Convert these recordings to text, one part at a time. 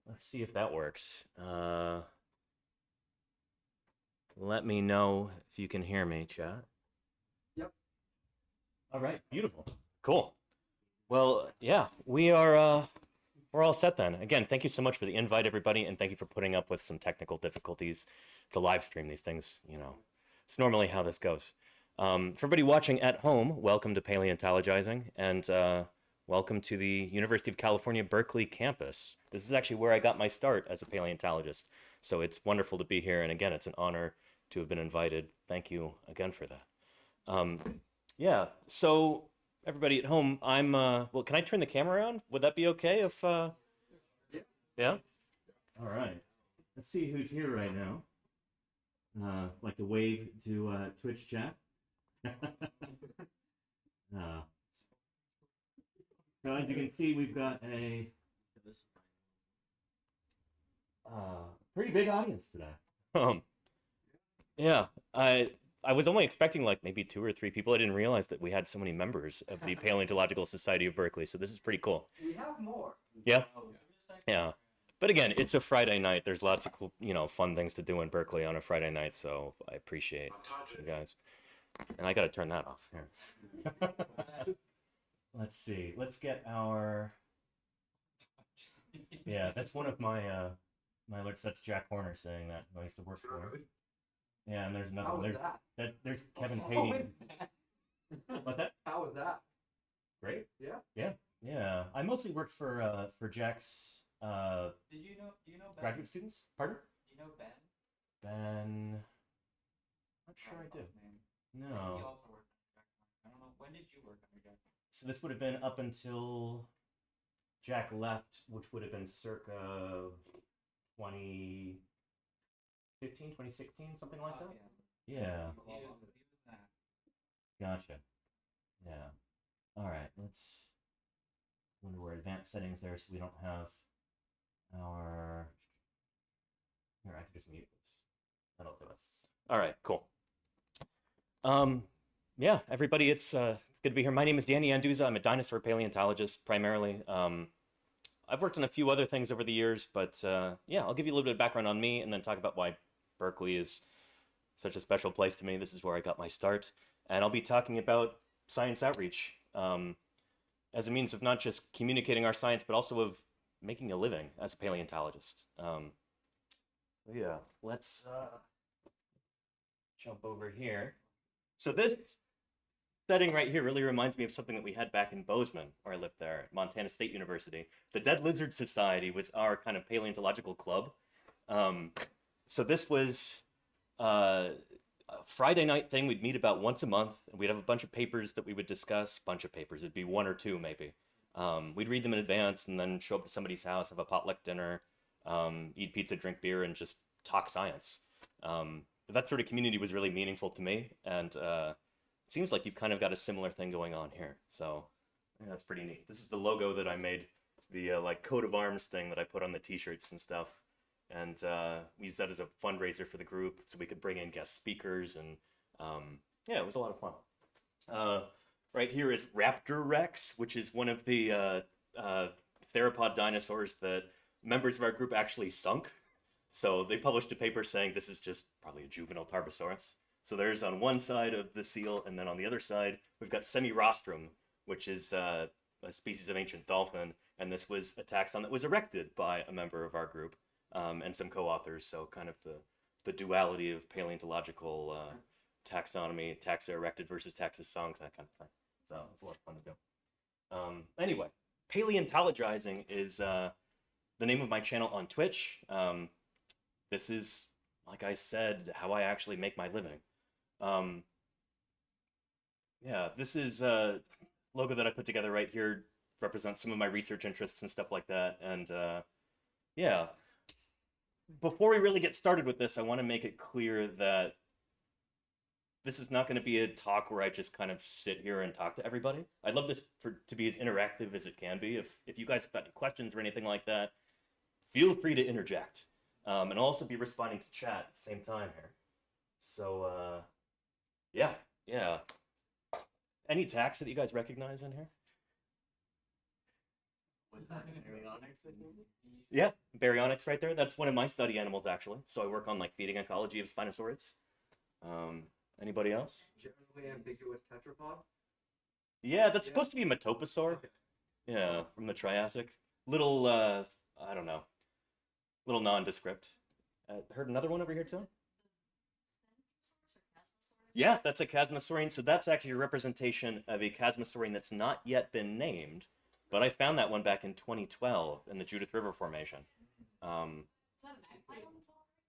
Let's see if that works. Let me know if you can hear me, chat. Yep. All right, beautiful. Cool. Well, yeah, we're all set then. Again, thank you so much for the invite, everybody, and thank you for putting up with some technical difficulties. It's a live stream, these things, it's normally how this goes. For everybody watching at home, welcome to Paleontologizing, and welcome to the University of California, Berkeley campus. This is actually where I got my start as a paleontologist, so it's wonderful to be here, and again, it's an honor to have been invited. Thank you again for that. Um, yeah, so everybody at home, well, can I turn the camera around? Would that be okay if, Yeah. yeah? All right. Let's see who's here right now. Like to wave to Twitch chat. uh, so as you can see, we've got a pretty big audience today. Yeah, I was only expecting like maybe 2 or 3 people. I didn't realize that we had so many members of the Paleontological Society of Berkeley. So this is pretty cool. We have more. Yeah, yeah. But again, it's a Friday night. There's lots of cool, fun things to do in Berkeley on a Friday night. So I appreciate you guys. And I got to turn that off here. Let's see. Let's get our. Yeah, that's one of my alerts. That's Jack Horner saying that. I used to work for him. Yeah, and there's another How one. was that? There's Kevin Oh, Payne. What's that? How was that? Great. Yeah. Yeah. I mostly worked for Jack's Do you know Ben? graduate students. Pardon? Do you know Ben? Ben. Not sure I That's do. his name. He No. also worked under Jack. I don't know. When did you work under Jack? So this would have been up until Jack left, which would have been circa 2015, 2016, something like that. Yeah. He was that. Gotcha. Yeah. All right. Let's wonder where advanced settings there, so we don't have our. Here, I can just mute this. That'll do it. All right. Cool. Yeah, everybody, it's good to be here. My name is Danny Anduza. I'm a dinosaur paleontologist primarily. I've worked on a few other things over the years, but yeah, I'll give you a little bit of background on me and then talk about why Berkeley is such a special place to me. This is where I got my start. And I'll be talking about science outreach as a means of not just communicating our science, but also of making a living as a paleontologist. Yeah, let's jump over here. So this setting right here really reminds me of something that we had back in Bozeman, where I lived there at Montana State University. The Dead Lizard Society was our kind of paleontological club. So this was a Friday night thing. We'd meet about once a month, and we'd have a bunch of papers that we would discuss. Bunch of papers. It'd be 1 or 2 maybe. We'd read them in advance, and then show up to somebody's house, have a potluck dinner, eat pizza, drink beer, and just talk science. That sort of community was really meaningful to me, and it seems like you've kind of got a similar thing going on here. So yeah, that's pretty neat. This is the logo that I made, the like coat of arms thing that I put on the t-shirts and stuff. And we used that as a fundraiser for the group so we could bring in guest speakers. And yeah, it was a lot of fun. Right here is Raptor Rex, which is one of the theropod dinosaurs that members of our group actually sunk. So they published a paper saying this is just probably a juvenile Tarbosaurus. So there's on one side of the seal, and then on the other side, we've got Semirostrum, which is a species of ancient dolphin, and this was a taxon that was erected by a member of our group and some co-authors. So kind of the duality of paleontological taxonomy, taxa erected versus taxa sunk, that kind of thing. So it's a lot of fun to do. Anyway, Paleontologizing is the name of my channel on Twitch. This is, like I said, how I actually make my living. Yeah, this is a logo that I put together right here, represents some of my research interests and stuff like that. And yeah, before we really get started with this, I want to make it clear that this is not going to be a talk where I just kind of sit here and talk to everybody. I'd love this to be as interactive as it can be. If you guys have got any questions or anything like that, feel free to interject. And I'll also be responding to chat at the same time here. So, yeah. Any taxa that you guys recognize in here? Was that baryonyx? Yeah, baryonyx right there. That's one of my study animals actually. So I work on like feeding ecology of spinosaurids. Um, Anybody else? Generally ambiguous tetrapod. Yeah, that's Yeah. supposed to be a metoposaur. Okay. Yeah, from the Triassic. Little, I don't know, little nondescript. Heard another one over here too? Yeah, that's a chasmosaurine. So that's actually a representation of a chasmosaurine that's not yet been named, but I found that one back in 2012 in the Judith River Formation. Um,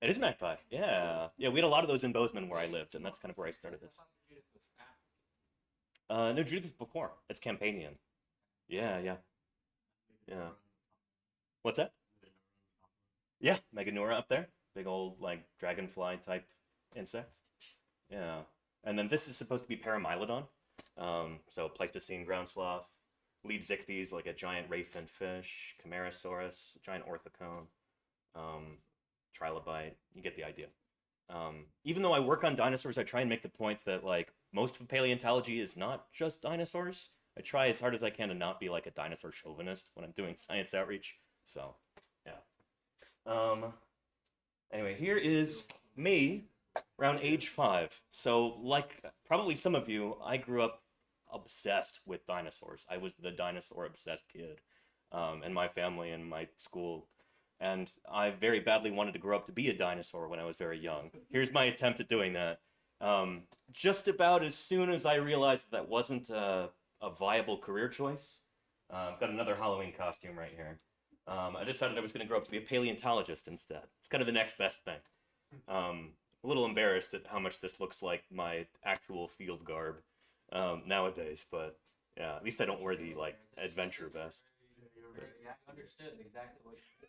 it is a magpie. Yeah, yeah. We had a lot of those in Bozeman where I lived, and that's kind of where I started this. No, Judith is before. It's Campanian. Yeah, yeah, yeah. What's that? Yeah, Meganura up there. Big old like dragonfly type insect. Yeah. And then this is supposed to be Paramylodon. So Pleistocene ground sloth, lead zichthyes like a giant ray fin fish, Camarasaurus, giant orthocone, um, trilobite. You get the idea. Even though I work on dinosaurs, I try and make the point that like most of paleontology is not just dinosaurs. I try as hard as I can to not be like a dinosaur chauvinist when I'm doing science outreach. So, yeah. Anyway, here is me around age 5. So, like probably some of you, I grew up obsessed with dinosaurs. I was the dinosaur obsessed kid in my family and my school. And I very badly wanted to grow up to be a dinosaur when I was very young. Here's my attempt at doing that. Just about as soon as I realized that wasn't a viable career choice, I've got another Halloween costume right here. I decided I was going to grow up to be a paleontologist instead. It's kind of the next best thing. A little embarrassed at how much this looks like my actual field garb nowadays, but yeah, at least I don't wear the like adventure vest. Yeah, I understood exactly what you said.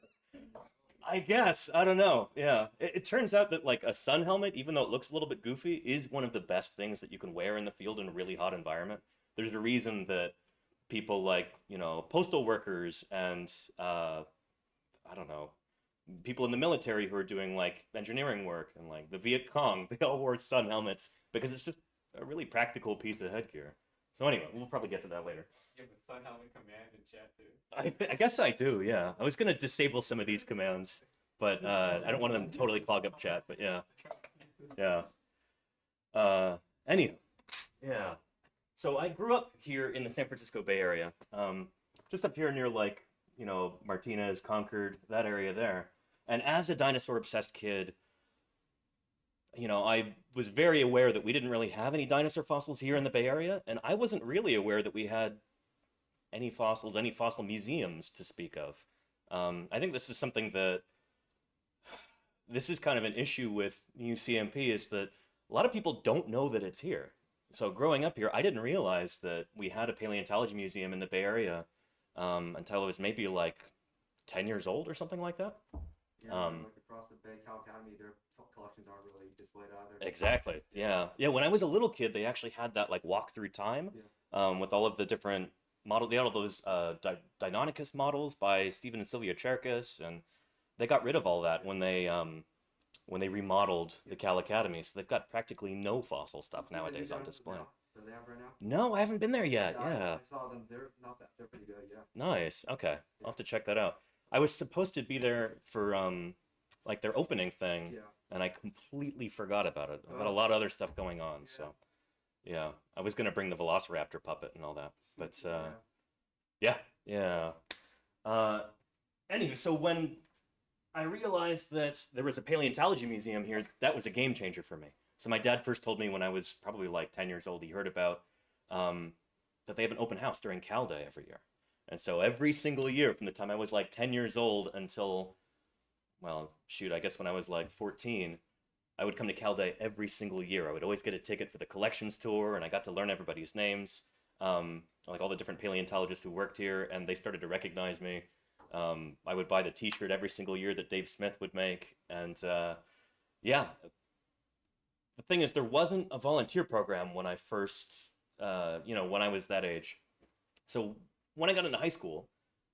I guess I don't know. Yeah, it turns out that like a sun helmet, even though it looks a little bit goofy, is one of the best things that you can wear in the field in a really hot environment. There's a reason that people like postal workers and I don't know, people in the military who are doing like engineering work and like the Viet Cong, they all wore sun helmets because it's just a really practical piece of headgear. So anyway, we'll probably get to that later. You have a sun helmet command in chat too. I guess I do, yeah. I was gonna disable some of these commands, but I don't want them to totally clog up chat. But yeah, yeah. Anyhow, yeah. So I grew up here in the San Francisco Bay Area, just up here near like Martinez, Concord, that area there. And as a dinosaur obsessed kid, I was very aware that we didn't really have any dinosaur fossils here in the Bay Area, and I wasn't really aware that we had any fossils, any fossil museums to speak of. I think this is something that this is kind of an issue with UCMP is that a lot of people don't know that it's here. So growing up here, I didn't realize that we had a paleontology museum in the Bay Area until I was maybe like 10 years old or something like that. Yeah, like across the Bay, Cal Academy, their collections aren't really displayed either. Exactly. Yeah. Yeah. When I was a little kid, they actually had that like walk through time with all of the different models. They had all those Deinonychus models by Stephen and Sylvia Cherkis, and they got rid of all that when they remodeled the Cal Academy. So they've got practically no fossil stuff nowadays on display. Do they have right now? No, I haven't been there yet. Yeah. I saw them. They're not that. They're pretty good. Yeah. Nice. Okay. I'll have to check that out. I was supposed to be there for like their opening thing, Yeah. and I completely forgot about it. I've got a lot of other stuff going on, so yeah. I was gonna bring the Velociraptor puppet and all that, but yeah. Anyway, so when I realized that there was a paleontology museum here, that was a game changer for me. So my dad first told me when I was probably like 10 years old, he heard about that they have an open house during Cal Day every year. And so every single year from the time I was like 10 years old until, well, shoot, I guess when I was like 14, I would come to Cal Day every single year. I would always get a ticket for the collections tour, and I got to learn everybody's names, like all the different paleontologists who worked here, and they started to recognize me. I would buy the t-shirt every single year that Dave Smith would make, and yeah. The thing is, there wasn't a volunteer program when I first, when I was that age. So when I got into high school,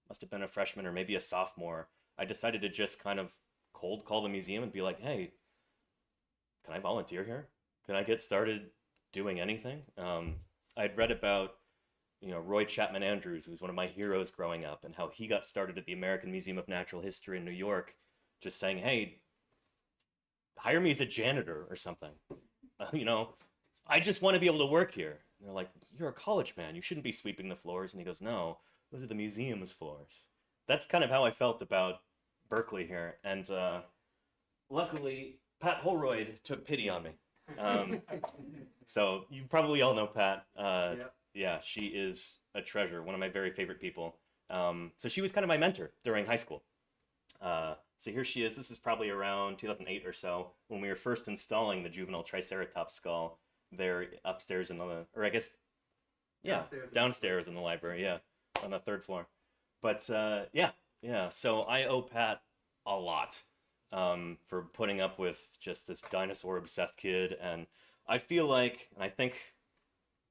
must have been a freshman or maybe a sophomore, I decided to just kind of cold call the museum and be like, hey, can I volunteer here? Can I get started doing anything? I'd read about Roy Chapman Andrews, who was one of my heroes growing up, and how he got started at the American Museum of Natural History in New York, just saying, "Hey, hire me as a janitor or something." You know, I just want to be able to work here. And they're like, "You're a college man. You shouldn't be sweeping the floors." And he goes, "No, those are the museum's floors." That's kind of how I felt about Berkeley here. And luckily, Pat Holroyd took pity on me. Um, so you probably all know Pat. Yep. Yeah, she is a treasure, one of my very favorite people. So she was kind of my mentor during high school. So here she is. This is probably around 2008 or so when we were first installing the juvenile Triceratops skull there upstairs in the, or I guess, yeah, downstairs in the library, yeah, on the third floor. But yeah. So I owe Pat a lot for putting up with just this dinosaur obsessed kid, and I feel like, and I think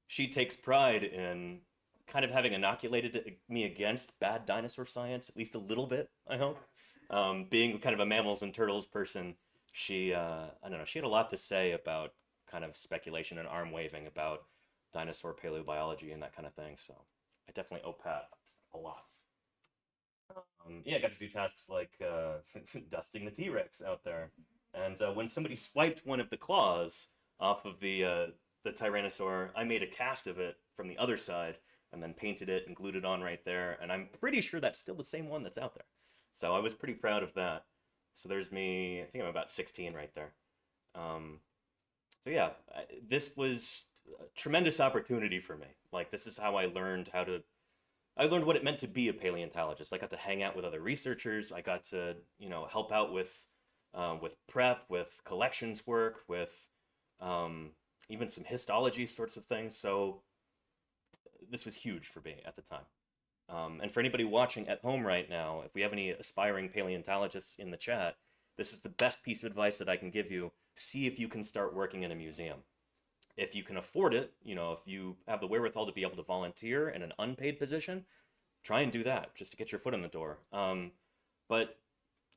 she takes pride in kind of having inoculated me against bad dinosaur science, at least a little bit, I hope. Being kind of a mammals and turtles person, she, I don't know, she had a lot to say about kind of speculation and arm waving about dinosaur paleobiology and that kind of thing. So I definitely owe Pat a lot. Yeah, I got to do tasks like dusting the T-Rex out there. And when somebody swiped one of the claws off of the Tyrannosaur, I made a cast of it from the other side and then painted it and glued it on right there. And I'm pretty sure that's still the same one that's out there. So I was pretty proud of that. So there's me, I think I'm about 16 right there. Um, so yeah, this was a tremendous opportunity for me. Like this is how I learned what it meant to be a paleontologist. I got to hang out with other researchers. I got to, help out with prep, with collections work, with even some histology sorts of things. So this was huge for me at the time. And for anybody watching at home right now, if we have any aspiring paleontologists in the chat, this is the best piece of advice that I can give you. See if you can start working in a museum. If you can afford it, if you have the wherewithal to be able to volunteer in an unpaid position, try and do that just to get your foot in the door. But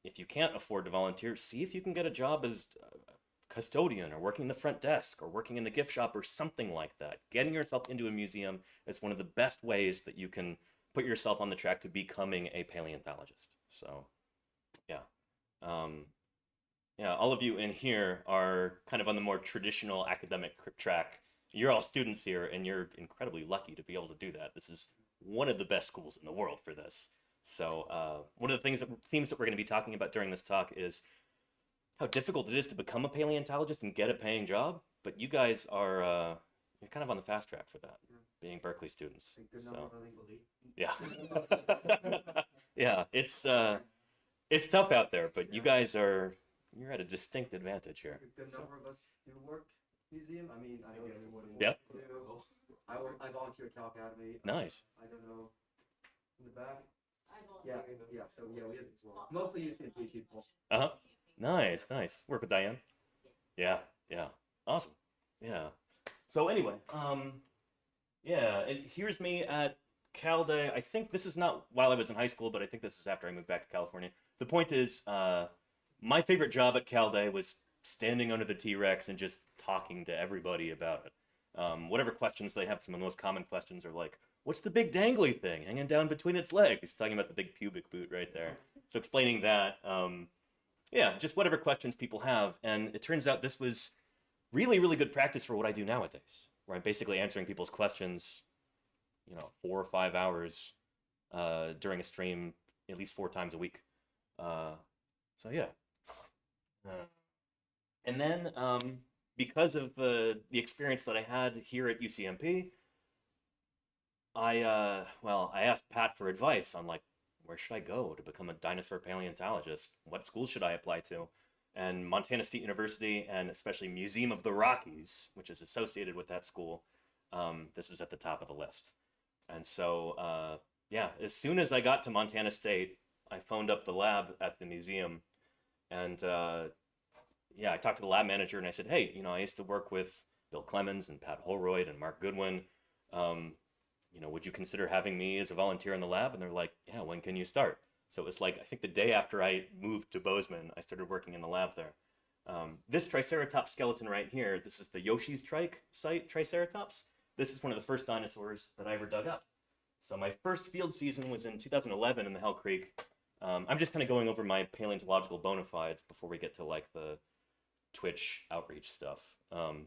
if you can't afford to volunteer, see if you can get a job as a custodian or working the front desk or working in the gift shop or something like that. Getting yourself into a museum is one of the best ways that you can put yourself on the track to becoming a paleontologist. So, yeah. Um, yeah, all of you in here are kind of on the more traditional academic track. You're all students here, and you're incredibly lucky to be able to do that. This is one of the best schools in the world for this. So, one of the themes that we're going to be talking about during this talk is how difficult it is to become a paleontologist and get a paying job. But you guys are you're kind of on the fast track for that, being Berkeley students. So, yeah, yeah, it's tough out there, but you guys you're at a distinct advantage here. A good number of us do work museum. I mean, I don't know everyone Yep. do. I volunteer at Cal Academy. Nice. I don't know in the back. I Yeah, volunteer. yeah. So yeah, we have mostly UCMP people. Uh-huh. Nice. Work with Diane. Yeah. Awesome. Yeah. So anyway, yeah, and here's me at Cal Day. I think this is not while I was in high school, but I think this is after I moved back to California. The point is, my favorite job at Cal Day was standing under the T-Rex and just talking to everybody about it. Whatever questions they have, some of the most common questions are like, what's the big dangly thing hanging down between its legs? Talking about the big pubic boot right there. So explaining that, yeah, just whatever questions people have. And it turns out this was really, really good practice for what I do nowadays, where I'm basically answering people's questions, 4 or 5 hours during a stream, at least 4 times a week. So yeah. And then because of the experience that I had here at UCMP, I asked Pat for advice on like, where should I go to become a dinosaur paleontologist? What school should I apply to? And Montana State University, and especially Museum of the Rockies, which is associated with that school, this is at the top of the list. And so, yeah, as soon as I got to Montana State, I phoned up the lab at the museum, and yeah, I talked to the lab manager and I said, hey, I used to work with Bill Clemens and Pat Holroyd and Mark Goodwin. Would you consider having me as a volunteer in the lab? And they're like, yeah, when can you start? So it was like, I think the day after I moved to Bozeman, I started working in the lab there. This Triceratops skeleton right here, this is the Yoshi's Trike site Triceratops. this is one of the first dinosaurs that I ever dug up. So my first field season was in 2011 in the Hell Creek. I'm just kind of going over my paleontological bona fides before we get to like the Twitch outreach stuff. So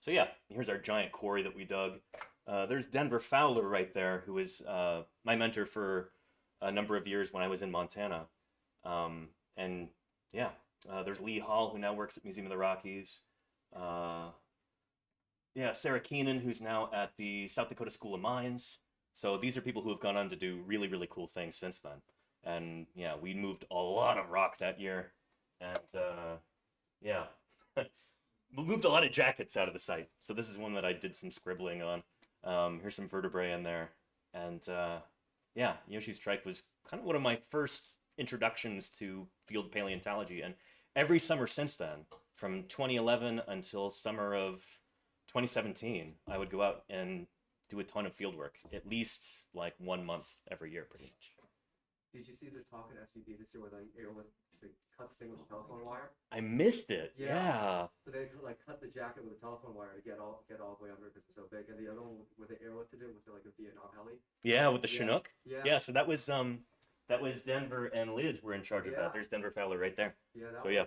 yeah, here's our giant quarry that we dug. There's Denver Fowler right there, who was my mentor for a number of years when I was in Montana. And yeah, there's Lee Hall, who now works at Museum of the Rockies. Yeah, Sarah Keenan, who's now at the South Dakota School of Mines. So these are people who have gone on to do really, really cool things since then. And yeah, we moved a lot of rock that year. And yeah, we moved a lot of jackets out of the site. So this is one that I did some scribbling on. Here's some vertebrae in there. And yeah, Yoshi's Trike was kind of one of my first introductions to field paleontology. And every summer since then, from 2011 until summer of 2017, I would go out and do a ton of field work, at least like 1 month every year, pretty much. Did you see the talk at SVB this year where they cut the thing with the telephone wire? I missed it. Yeah. So they like cut the jacket with a telephone wire to get all the way under because it's so big, and the other one where they airlifted it with like a Vietnam heli. Yeah, with the Chinook. Yeah. Yeah. So that was Denver and Liz were in charge of that. There's Denver Fowler right there. Yeah.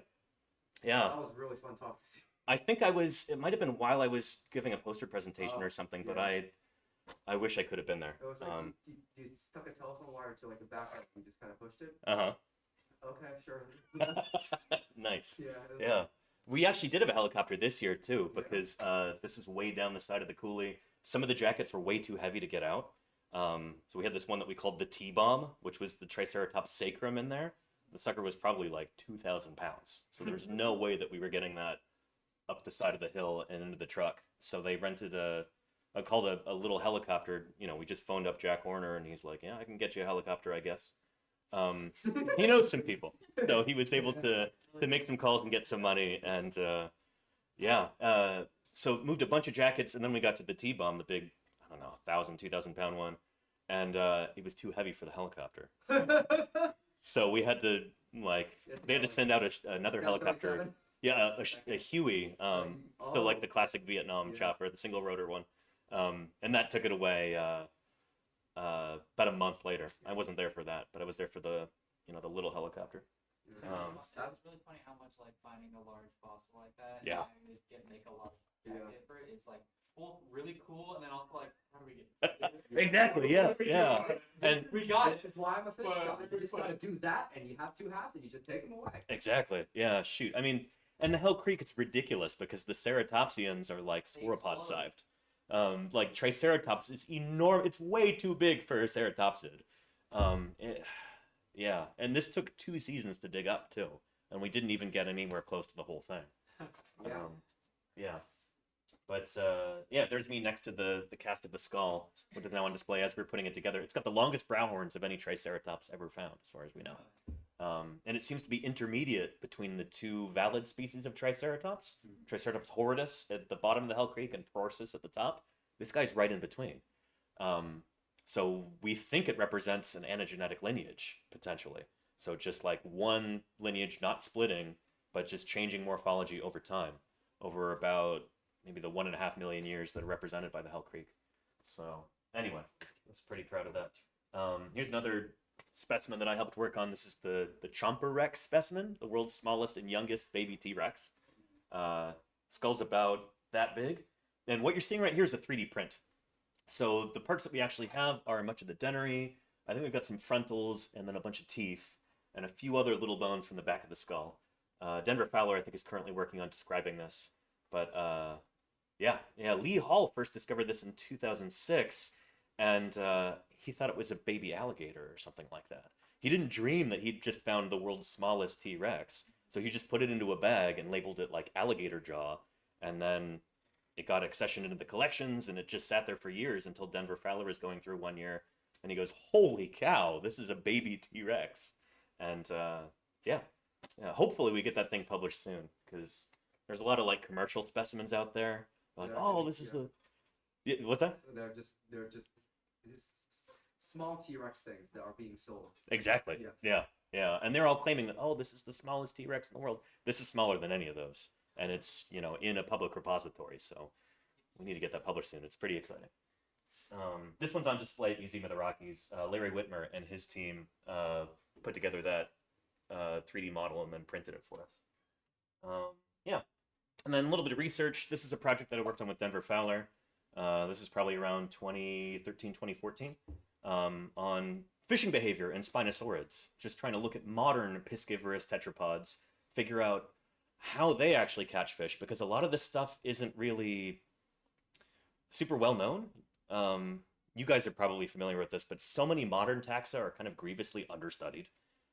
Yeah. That was a really fun talk to see. I think it might have been while I was giving a poster presentation or something, but I wish I could have been there. It was like you stuck a telephone wire to like the back and you just kind of pushed it. Okay, sure. Nice. Yeah. Yeah. We actually did have a helicopter this year too, because this is way down the side of the coulee. Some of the jackets were way too heavy to get out. So we had this one that we called the T-bomb, which was the Triceratops sacrum in there. The sucker was probably like 2,000 pounds. So there was no way that we were getting that up the side of the hill and into the truck. So they rented I called a little helicopter. You know, we just phoned up Jack Horner and he's like, yeah, I can get you a helicopter, I guess. He knows some people. So he was able to make some calls and get some money. And yeah, so moved a bunch of jackets and then we got to the T-bomb, the big, I don't know, 1,000, 2,000 pound one. And it was too heavy for the helicopter. So we had to they had to send out another helicopter. Yeah, a Huey, still like the classic Vietnam chopper, the single rotor one. And that took it away about a month later. I wasn't there for that, but I was there for the little helicopter. It's really funny how much like finding a large fossil like that. Yeah. And make a lot of jacket for it. It's like both really cool and then also like how do we get this? Exactly. Yeah. Yeah. And we got it. That's why I'm a fish guy. You just gotta do that, and you have two halves, and you just take them away. Exactly. Yeah. Shoot. I mean, and the Hell Creek, it's ridiculous because the ceratopsians are like sauropod-sized. Like Triceratops is enormous. It's way too big for a ceratopsid. Yeah, and this took 2 seasons to dig up too, and we didn't even get anywhere close to the whole thing. Yeah. But yeah, there's me next to the cast of the skull, which is now on display as we're putting it together. It's got the longest brow horns of any Triceratops ever found, as far as we know. And it seems to be intermediate between the 2 valid species of Triceratops, Triceratops horridus at the bottom of the Hell Creek and Prorsus at the top. This guy's right in between. So we think it represents an anagenetic lineage, potentially. So just like one lineage not splitting, but just changing morphology over time, over about maybe the 1.5 million years that are represented by the Hell Creek. So anyway, I was pretty proud of that. Here's another specimen that I helped work on. This is the Chomper Rex specimen, the world's smallest and youngest baby T-Rex. Skull's about that big. And what you're seeing right here is a 3D print. So the parts that we actually have are much of the dentary. I think we've got some frontals and then a bunch of teeth and a few other little bones from the back of the skull. Denver Fowler, I think, is currently working on describing this. But yeah, Lee Hall first discovered this in 2006, and he thought it was a baby alligator or something like that. He didn't dream that he'd just found the world's smallest T-Rex. So he just put it into a bag and labeled it like alligator jaw, and then it got accessioned into the collections, and it just sat there for years until Denver Fowler was going through one year, and he goes, "Holy cow, this is a baby T-Rex." And yeah, hopefully we get that thing published soon, because there's a lot of like commercial specimens out there. Like, oh, this is the... Yeah, what's that? They're just these small T-Rex things that are being sold. Exactly. Yes. Yeah. And they're all claiming that, oh, this is the smallest T-Rex in the world. This is smaller than any of those. And it's, in a public repository. So we need to get that published soon. It's pretty exciting. This one's on display at Museum of the Rockies. Larry Whitmer and his team put together that 3D model and then printed it for us. Yeah. And then a little bit of research. This is a project that I worked on with Denver Fowler. This is probably around 2013, 2014, on fishing behavior in spinosaurids. Just trying to look at modern piscivorous tetrapods, figure out how they actually catch fish, because a lot of this stuff isn't really super well known. You guys are probably familiar with this, but so many modern taxa are kind of grievously understudied.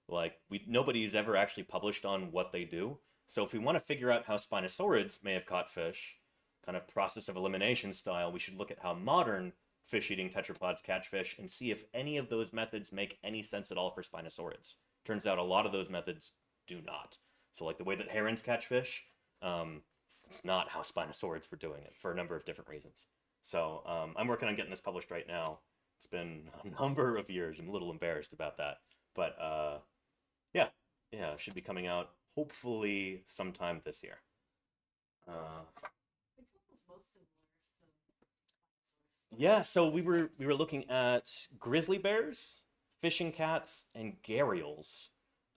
Like, nobody's ever actually published on what they do. So if we want to figure out how spinosaurids may have caught fish, kind of process of elimination style, we should look at how modern fish-eating tetrapods catch fish and see if any of those methods make any sense at all for spinosaurids. Turns out a lot of those methods do not. So like the way that herons catch fish, it's not how spinosaurids were doing it for a number of different reasons. So I'm working on getting this published right now. It's been a number of years. I'm a little embarrassed about that. But yeah, it should be coming out hopefully sometime this year. Which one was most similar to Spinosaurus? Yeah, so we were looking at grizzly bears, fishing cats, and gharials.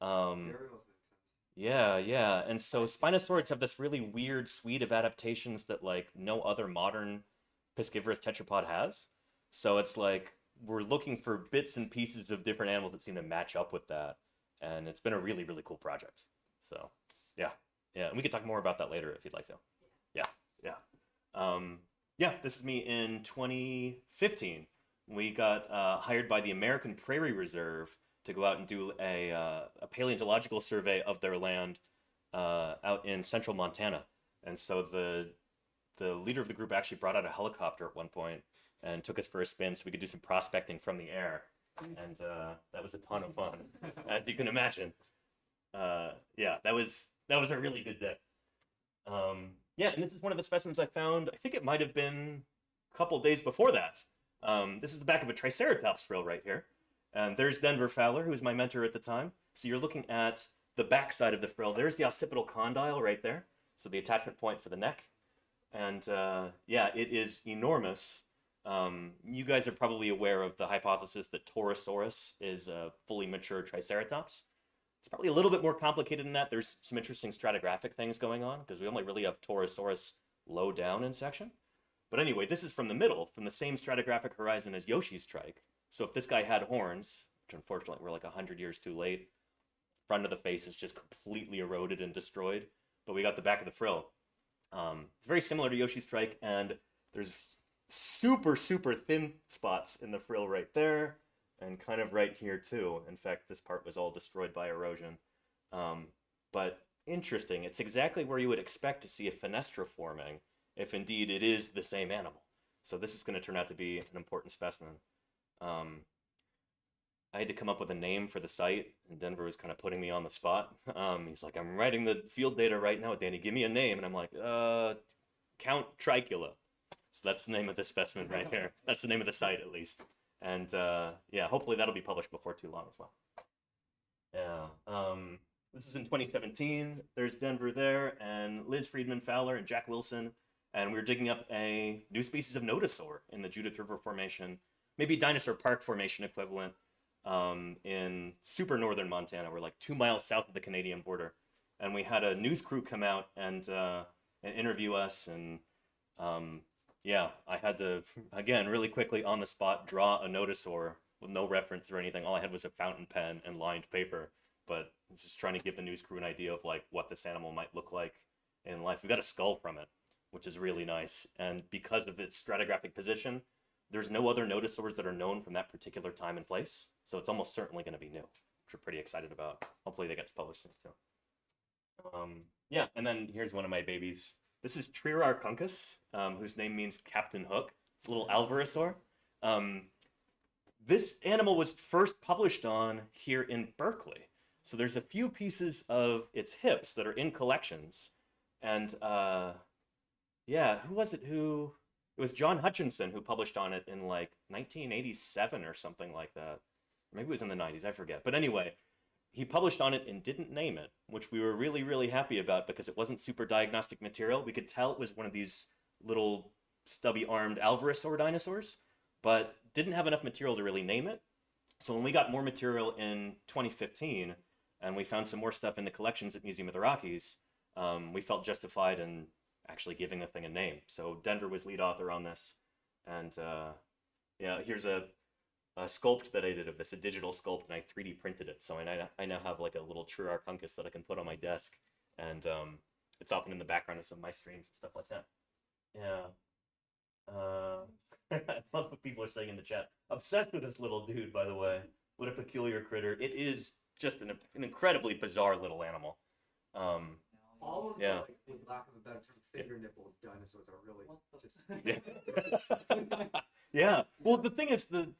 Gharials make sense. Yeah. And so spinosaurids have this really weird suite of adaptations that like no other modern piscivorous tetrapod has. So it's like we're looking for bits and pieces of different animals that seem to match up with that. And it's been a really, really cool project. So yeah. And we could talk more about that later if you'd like to. Yeah. This is me in 2015. We got hired by the American Prairie Reserve to go out and do a paleontological survey of their land out in central Montana. And so the leader of the group actually brought out a helicopter at one point and took us for a spin so we could do some prospecting from the air. And that was a ton of fun, as you can imagine. That was a really good day. And this is one of the specimens I found. I think it might have been a couple days before that. This is the back of a Triceratops frill right here. And there's Denver Fowler, who was my mentor at the time. So you're looking at the back side of the frill. There's the occipital condyle right there. So the attachment point for the neck. And it is enormous. You guys are probably aware of the hypothesis that Torosaurus is a fully mature Triceratops. It's probably a little bit more complicated than that. There's some interesting stratigraphic things going on because we only really have Torosaurus low down in section. But anyway, this is from the middle, from the same stratigraphic horizon as Yoshi's trike. So if this guy had horns, which unfortunately we're like 100 years too late, front of the face is just completely eroded and destroyed. But we got the back of the frill. It's very similar to Yoshi's trike, and there's super, super thin spots in the frill right there, and kind of right here too. In fact, this part was all destroyed by erosion. But interesting, it's exactly where you would expect to see a fenestra forming, if indeed it is the same animal. So this is going to turn out to be an important specimen. I had to come up with a name for the site, and Denver was kind of putting me on the spot. He's like, I'm writing the field data right now, Danny, give me a name. And I'm like, Count Tricula. So that's the name of the specimen right here. That's the name of the site, at least. And hopefully that'll be published before too long as well. This is in 2017. There's Denver there, and Liz Friedman Fowler and Jack Wilson. And we're digging up a new species of nodosaur in the Judith River Formation, maybe Dinosaur Park Formation equivalent, in super northern Montana. We're like 2 miles south of the Canadian border. And we had a news crew come out and interview us. And I had to, again, really quickly on the spot, draw a nodosaur with no reference or anything. All I had was a fountain pen and lined paper. But just trying to give the news crew an idea of like what this animal might look like in life. We got a skull from it, which is really nice. And because of its stratigraphic position, there's no other nodosaurs that are known from that particular time and place. So it's almost certainly going to be new, which we're pretty excited about. Hopefully that gets published soon. And then here's one of my babies. This is Trirarchuncus, whose name means Captain Hook. It's a little alvarezsaur. This animal was first published on here in Berkeley. So there's a few pieces of its hips that are in collections. And who was it who... It was John Hutchinson who published on it in like 1987 or something like that. Maybe it was in the 90s, I forget. But anyway, he published on it and didn't name it, which we were really, really happy about because it wasn't super diagnostic material. We could tell it was one of these little stubby-armed alvarezsaur dinosaurs, but didn't have enough material to really name it. So when we got more material in 2015, and we found some more stuff in the collections at Museum of the Rockies, we felt justified in actually giving the thing a name. So Denver was lead author on this, and yeah, here's a sculpt that I did of this, a digital sculpt, and I 3D printed it. So I now have like a little true Arcungus that I can put on my desk, and it's often in the background of some of my streams and stuff like that. Yeah. I love what people are saying in the chat. Obsessed with this little dude, by the way. What a peculiar critter. It is just an incredibly bizarre little animal. All of Yeah. the, like, for lack of a better term, finger nipple dinosaurs are really What the just. Yeah. Well, the thing is, the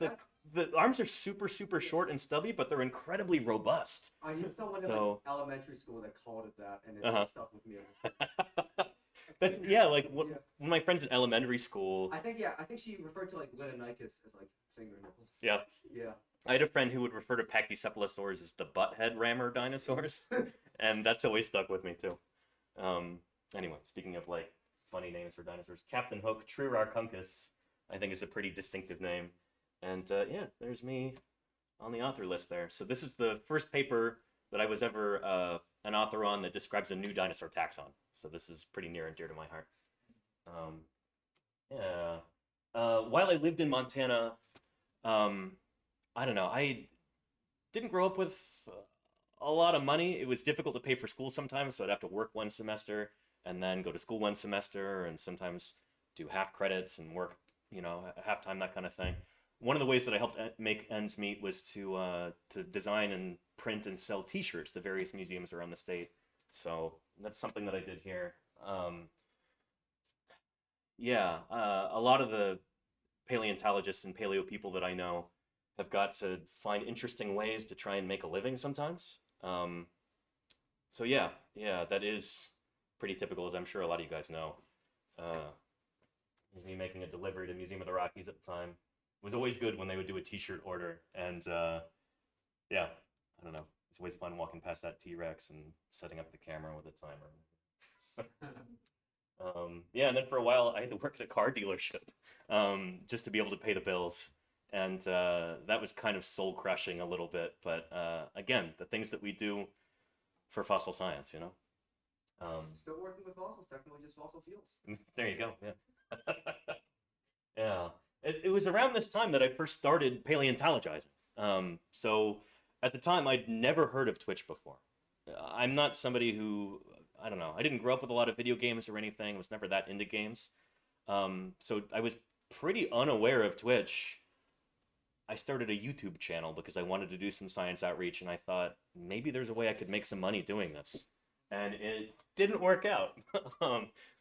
arms are super short and stubby, but they're incredibly robust. I knew someone in So- like, elementary school that called it that, and it Uh-huh. stuck with me ever since. But yeah, like Yeah. one of my friends in elementary school, I think she referred to like Linnanicus as like finger nipples. yeah, Yeah. I had a friend who would refer to pachycephalosaurs as the butthead rammer dinosaurs, and that's always stuck with me too. Anyway, speaking of like funny names for dinosaurs, Captain Hook, True Arcungus, I think is a pretty distinctive name. And yeah, there's me on the author list there. So this is the first paper that I was ever an author on that describes a new dinosaur taxon. So this is pretty near and dear to my heart. Yeah. While I lived in Montana, I don't know, I didn't grow up with a lot of money. It was difficult to pay for school sometimes, so I'd have to work one semester and then go to school one semester and sometimes do half credits and work, half time, that kind of thing. One of the ways that I helped make ends meet was to design and print and sell T-shirts to various museums around the state. So that's something that I did here. Yeah, a lot of the paleontologists and paleo people that I know have got to find interesting ways to try and make a living sometimes. So yeah, that is pretty typical, as I'm sure a lot of you guys know. Me making a delivery to Museum of the Rockies at the time was always good when they would do a T-shirt order, and yeah, I don't know, it's always fun walking past that T-Rex and setting up the camera with a timer. Yeah, and then for a while I had to work at a car dealership just to be able to pay the bills, and that was kind of soul crushing a little bit. But again, the things that we do for fossil science, Still working with fossils, technically just fossil fuels. There you go. Yeah. Yeah. It was around this time that I first started paleontologizing. So at the time, I'd never heard of Twitch before. I'm not somebody who, I don't know, I didn't grow up with a lot of video games or anything, was never that into games. So I was pretty unaware of Twitch. I started a YouTube channel because I wanted to do some science outreach, and I thought maybe there's a way I could make some money doing this. And it didn't work out.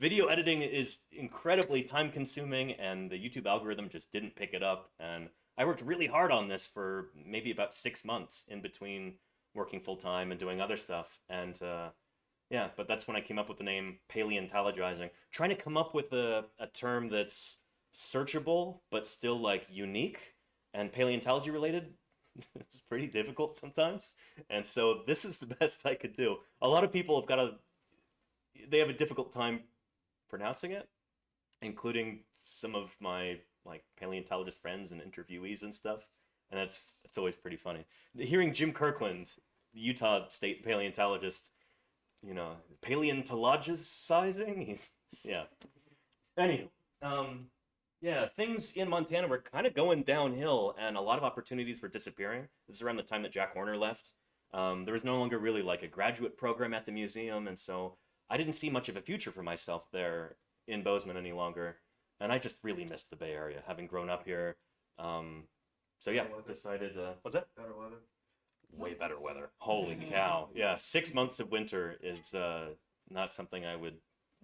Video editing is incredibly time consuming, and the YouTube algorithm just didn't pick it up. And I worked really hard on this for maybe about 6 months in between working full time and doing other stuff. And yeah, but that's when I came up with the name Paleontologizing, trying to come up with a term that's searchable but still like unique and paleontology related. It's pretty difficult sometimes, and so this is the best I could do. A lot of people they have a difficult time pronouncing it, including some of my like paleontologist friends and interviewees and stuff, and it's always pretty funny. Hearing Jim Kirkland, the Utah State paleontologist, paleontologizing, yeah. Anyway, yeah, things in Montana were kind of going downhill, and a lot of opportunities were disappearing. This is around the time that Jack Horner left. There was no longer really like a graduate program at the museum, and so I didn't see much of a future for myself there in Bozeman any longer. And I just really missed the Bay Area, having grown up here. So yeah, decided, what's that? Better weather. Way better weather. Holy cow. Yeah, 6 months of winter is not something I would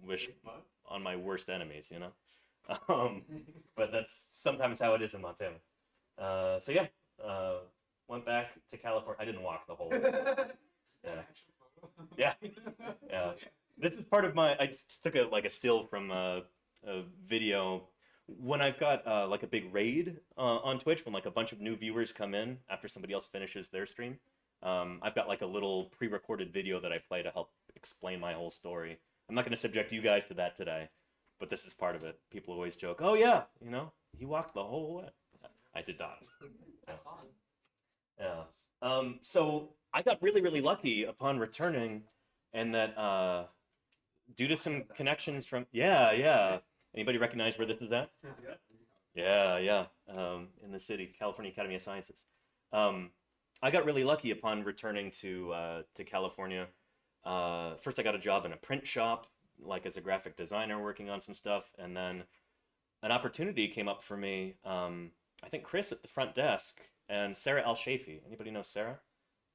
wish on my worst enemies, But that's sometimes how it is in Montana. So yeah, went back to California. I didn't walk the whole way. Yeah. Yeah. This is part of I just took a still from a video when I've got like a big raid on Twitch, when like a bunch of new viewers come in after somebody else finishes their stream. I've got like a little pre-recorded video that I play to help explain my whole story. I'm not going to subject you guys to that today, but this is part of it. People always joke, "Oh yeah, you know, he walked the whole way." I did not. That's fun. Yeah. So I got really, really lucky upon returning, and that due to some connections from yeah. Anybody recognize where this is at? Yeah. In the city, California Academy of Sciences. I got really lucky upon returning to California. First, I got a job in a print shop, like as a graphic designer, working on some stuff, and then an opportunity came up for me. I think Chris at the front desk and Sarah Al-Shafi. Anybody know Sarah?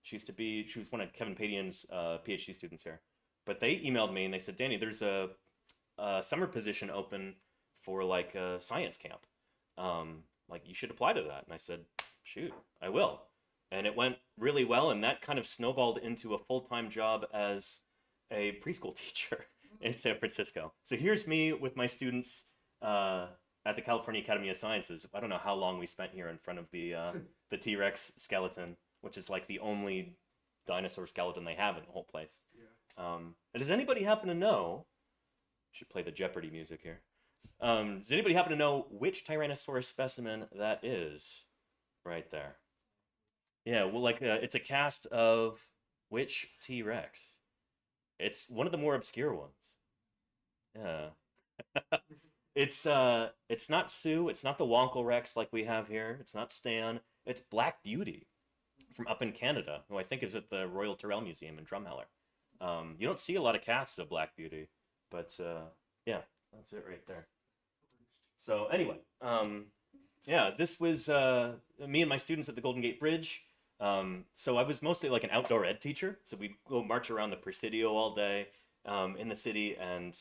She was one of Kevin Padian's PhD students here. But they emailed me and they said, Danny, there's a summer position open for like a science camp. Like you should apply to that. And I said, shoot, I will. And it went really well, and that kind of snowballed into a full-time job as a preschool teacher in San Francisco. So here's me with my students at the California Academy of Sciences. I don't know how long we spent here in front of the T-Rex skeleton, which is like the only dinosaur skeleton they have in the whole place. Yeah. Does anybody happen to know? I should play the Jeopardy music here. Does anybody happen to know which Tyrannosaurus specimen that is? Right there. Yeah, well, like it's a cast of which T-Rex? It's one of the more obscure ones. Yeah. It's not Sue, it's not the Wonkel Rex like we have here. It's not Stan. It's Black Beauty from up in Canada, who I think is at the Royal Tyrrell Museum in Drumheller. You don't see a lot of casts of Black Beauty, but yeah, that's it right there. So anyway, yeah, this was me and my students at the Golden Gate Bridge. So I was mostly like an outdoor ed teacher. So we'd go march around the Presidio all day in the city and,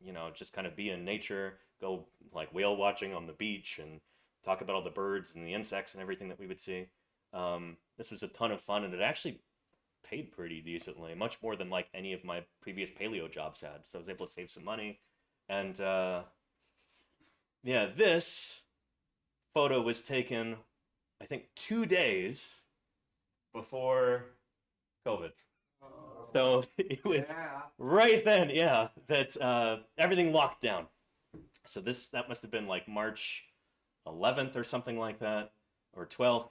you know, just kind of be in nature, go like whale watching on the beach and talk about all the birds and the insects and everything that we would see. This was a ton of fun, and it actually paid pretty decently, much more than like any of my previous paleo jobs had. So I was able to save some money. And yeah, this photo was taken, I think, 2 days before COVID. So it was right then, yeah, that everything locked down. So that must have been like March 11th or something like that, or 12th.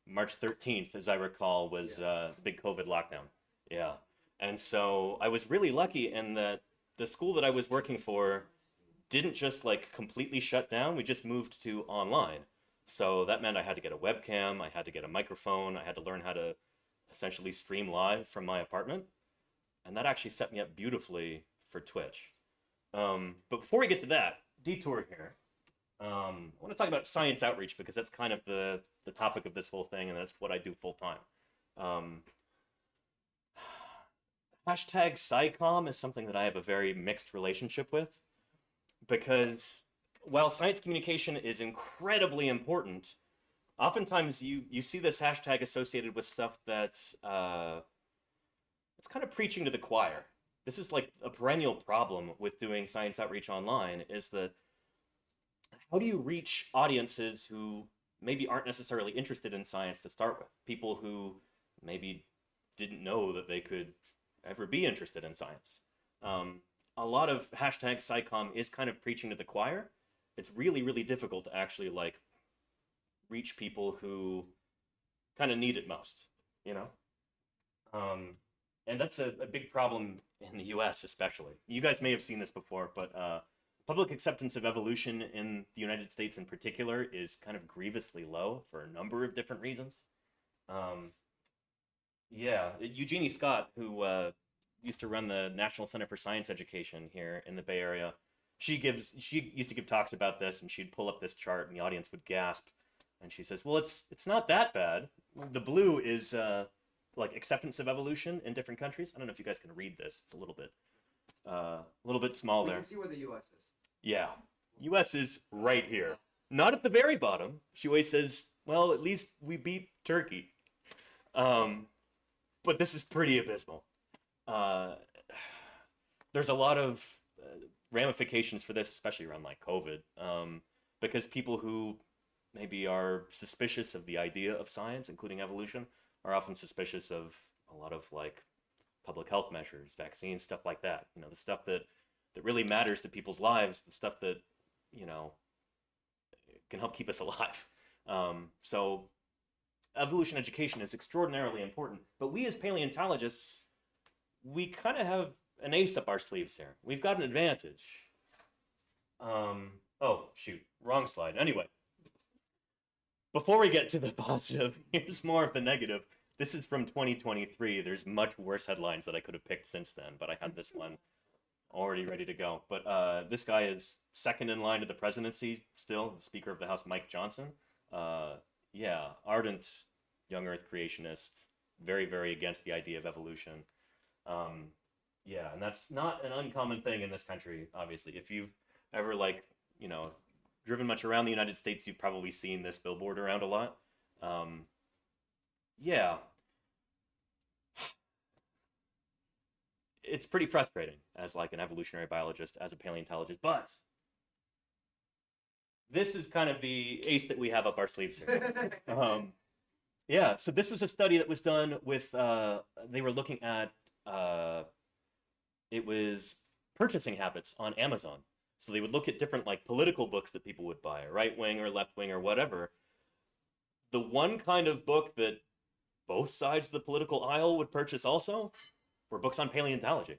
March 13th, as I recall, was big COVID lockdown. Yeah. And so I was really lucky in that the school that I was working for didn't just like completely shut down. We just moved to online. So that meant I had to get a webcam, I had to get a microphone, I had to learn how to essentially stream live from my apartment. And that actually set me up beautifully for Twitch. But before we get to that, detour here. I want to talk about science outreach because that's kind of the topic of this whole thing, and that's what I do full time. Hashtag SciComm is something that I have a very mixed relationship with, because while science communication is incredibly important, oftentimes you see this hashtag associated with stuff that's it's kind of preaching to the choir. This is like a perennial problem with doing science outreach online, is that how do you reach audiences who maybe aren't necessarily interested in science to start with? People who maybe didn't know that they could ever be interested in science. A lot of hashtag SciComm is kind of preaching to the choir. It's really, really difficult to actually like reach people who kind of need it most, you know? And that's a big problem in the US especially. You guys may have seen this before, but public acceptance of evolution in the United States in particular is kind of grievously low for a number of different reasons. Yeah, Eugenie Scott, who used to run the National Center for Science Education here in the Bay Area, she used to give talks about this, and she'd pull up this chart and the audience would gasp. And she says, well, it's not that bad. The blue is like acceptance of evolution in different countries. I don't know if you guys can read this. It's a little bit small We there. can see where the U.S. is. Yeah, U.S. is right here. Not at the very bottom. She always says, well, at least we beat Turkey. But this is pretty abysmal. There's a lot of ramifications for this, especially around like COVID, because people who maybe are suspicious of the idea of science, including evolution, are often suspicious of a lot of like public health measures, vaccines, stuff like that. You know, the stuff that that really matters to people's lives, the stuff that, you know, can help keep us alive. So evolution education is extraordinarily important, but we as paleontologists, we kind of have an ace up our sleeves here. We've got an advantage. Oh, shoot, wrong slide. Anyway, before we get to the positive, here's more of the negative. This is from 2023. There's much worse headlines that I could have picked since then, but I had this one already ready to go. But this guy is second in line to the presidency still, the Speaker of the House, Mike Johnson. Yeah, ardent young Earth creationist, very, very against the idea of evolution. Yeah, and that's not an uncommon thing in this country, obviously. If you've ever, like, you know, driven much around the United States, you've probably seen this billboard around a lot. Yeah. It's pretty frustrating as like an evolutionary biologist, as a paleontologist, but this is kind of the ace that we have up our sleeves here. Yeah, so this was a study that was done with, they were looking at, it was purchasing habits on Amazon. So they would look at different like political books that people would buy, right wing or left wing or whatever. The one kind of book that both sides of the political aisle would purchase also were books on paleontology.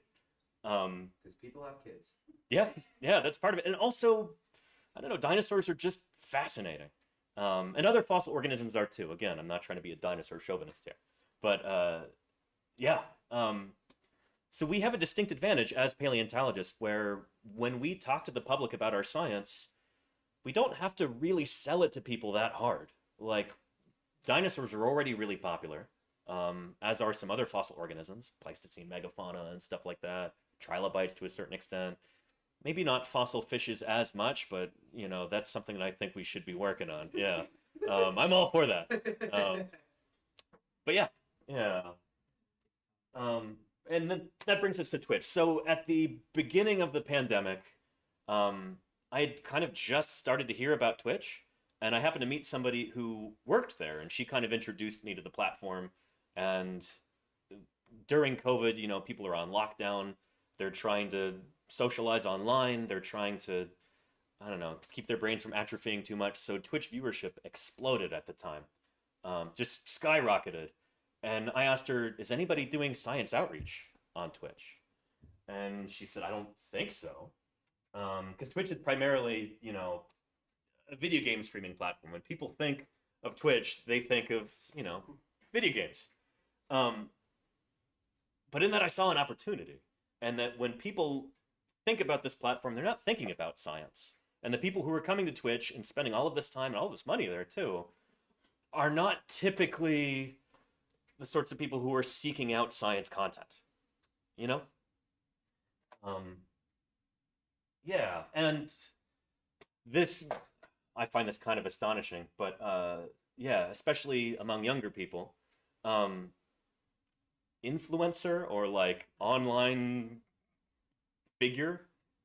Because people have kids. Yeah, that's part of it. And also, I don't know, dinosaurs are just fascinating. And other fossil organisms are too. Again, I'm not trying to be a dinosaur chauvinist here. But yeah. So we have a distinct advantage as paleontologists where when we talk to the public about our science, we don't have to really sell it to people that hard. Like, dinosaurs are already really popular, as are some other fossil organisms, Pleistocene megafauna and stuff like that, trilobites to a certain extent. Maybe not fossil fishes as much, but, you know, that's something that I think we should be working on. Yeah. I'm all for that. But yeah. And then that brings us to Twitch. So at the beginning of the pandemic, I had kind of just started to hear about Twitch, and I happened to meet somebody who worked there, and she kind of introduced me to the platform. And during COVID, you know, people are on lockdown. They're trying to socialize online. They're trying to, I don't know, keep their brains from atrophying too much. So Twitch viewership exploded at the time, just skyrocketed. And I asked her, is anybody doing science outreach on Twitch? And she said, I don't think so. Because Twitch is primarily, you know, a video game streaming platform. When people think of Twitch, they think of, you know, video games. But in that I saw an opportunity. And that when people think about this platform, they're not thinking about science. And the people who are coming to Twitch and spending all of this time and all this money there too are not typically the sorts of people who are seeking out science content, you know? Yeah, and this, I find this kind of astonishing, but yeah, especially among younger people, influencer or like online figure,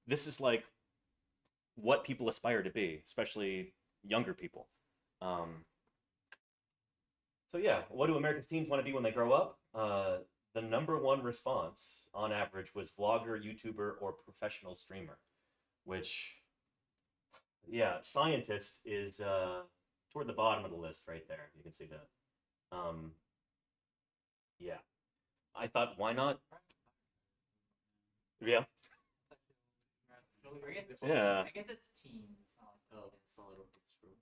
this is like what people aspire to be, especially younger people. So yeah, what do America's teens want to be when they grow up? The number one response on average was vlogger, YouTuber, or professional streamer, which, yeah, scientist is toward the bottom of the list right there. You can see that. Yeah, I thought, why not? Yeah. Yeah. I guess it's teen. It's not like, oh, it's a little bit screwed.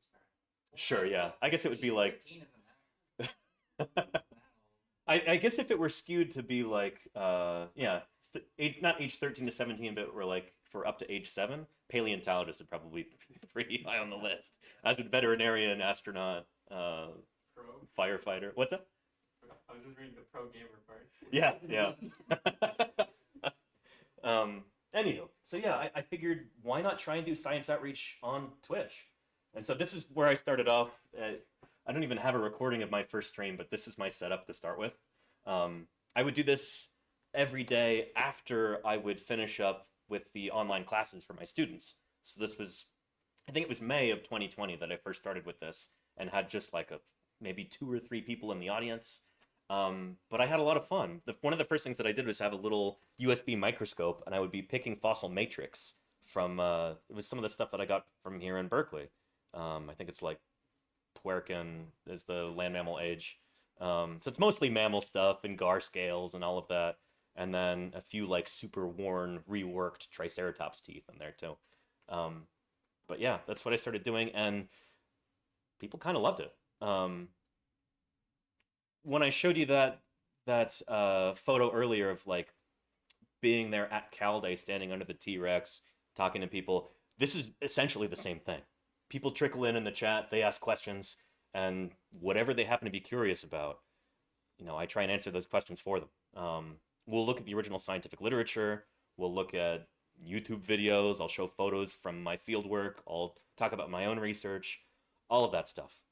Sure, yeah. I guess it would be like, 13 isn't that? I guess if it were skewed to be like, yeah, not age 13 to 17, but we're like for up to age 7, paleontologist would probably be pretty high on the list, as would veterinarian, astronaut, firefighter. What's up? I was just reading the pro gamer part. Yeah. Anywho, so yeah, I figured why not try and do science outreach on Twitch? And so this is where I started off. I don't even have a recording of my first stream, but this is my setup to start with. I would do this every day after I would finish up with the online classes for my students. So this was, I think it was May of 2020 that I first started with this and had just like maybe 2 or 3 people in the audience. But I had a lot of fun. One of the first things that I did was have a little USB microscope, and I would be picking fossil matrix from it was some of the stuff that I got from here in Berkeley. I think it's like Puercan is the land mammal age. So it's mostly mammal stuff and gar scales and all of that, and then a few like super worn, reworked Triceratops teeth in there too. Um, but yeah, that's what I started doing, and people kind of loved it. When I showed you that photo earlier of like being there at Cal Day, standing under the T Rex, talking to people, this is essentially the same thing. People trickle in the chat, they ask questions, and whatever they happen to be curious about, I try and answer those questions for them. We'll look at the original scientific literature. We'll look at YouTube videos. I'll show photos from my field work. I'll talk about my own research, all of that stuff.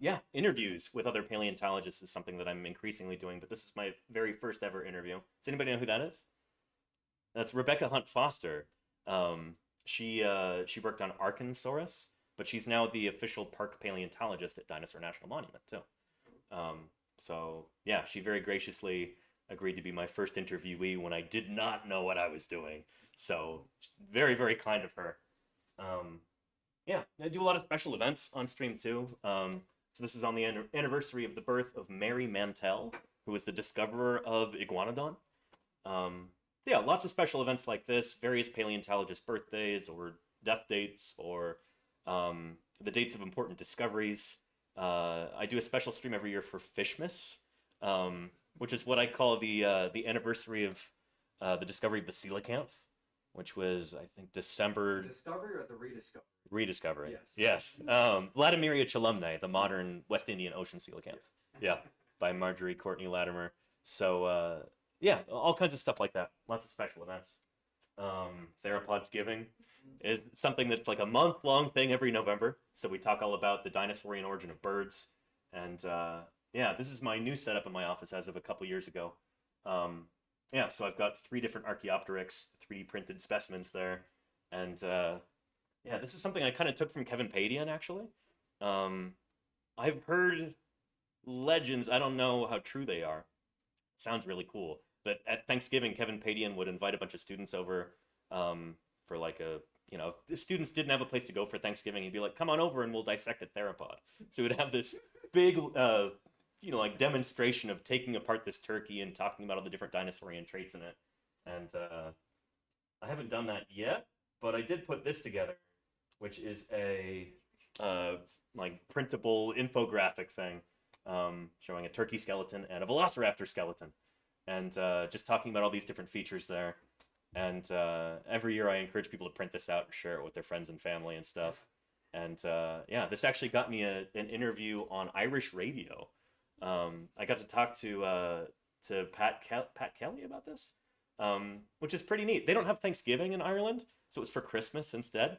Yeah, interviews with other paleontologists is something that I'm increasingly doing, but this is my very first ever interview. Does anybody know who that is? That's Rebecca Hunt Foster. She worked on Arkansaurus, but she's now the official park paleontologist at Dinosaur National Monument too. So yeah, she very graciously agreed to be my first interviewee when I did not know what I was doing. So very, very kind of her. Yeah, I do a lot of special events on stream too. So this is on the anniversary of the birth of Mary Mantell, who was the discoverer of Iguanodon. Yeah, lots of special events like this, various paleontologist birthdays or death dates or the dates of important discoveries. I do a special stream every year for Fishmas, which is what I call the anniversary of the discovery of the coelacanth, which was, I think, December. The discovery or the rediscovery? Rediscovery. Yes. Vladimiria chalumnae, the modern West Indian Ocean coelacanth. Yeah, by Marjorie Courtney Latimer. So, yeah, all kinds of stuff like that. Lots of special events. Theropods Giving is something that's like a month-long thing every November. So we talk all about the dinosaurian origin of birds. And yeah, this is my new setup in my office as of a couple years ago. Yeah, so I've got 3 different Archaeopteryx 3D printed specimens there. And yeah, this is something I kind of took from Kevin Padian, actually. I've heard legends, I don't know how true they are. It sounds really cool. But at Thanksgiving, Kevin Padian would invite a bunch of students over for like if the students didn't have a place to go for Thanksgiving, he'd be like, come on over and we'll dissect a theropod. So we'd have this big, like demonstration of taking apart this turkey and talking about all the different dinosaurian traits in it. And I haven't done that yet, but I did put this together, which is a like printable infographic thing showing a turkey skeleton and a velociraptor skeleton. And just talking about all these different features there. And every year I encourage people to print this out and share it with their friends and family and stuff. And yeah, this actually got me an interview on Irish radio. I got to talk to Pat Kelly about this, which is pretty neat. They don't have Thanksgiving in Ireland, so it's for Christmas instead.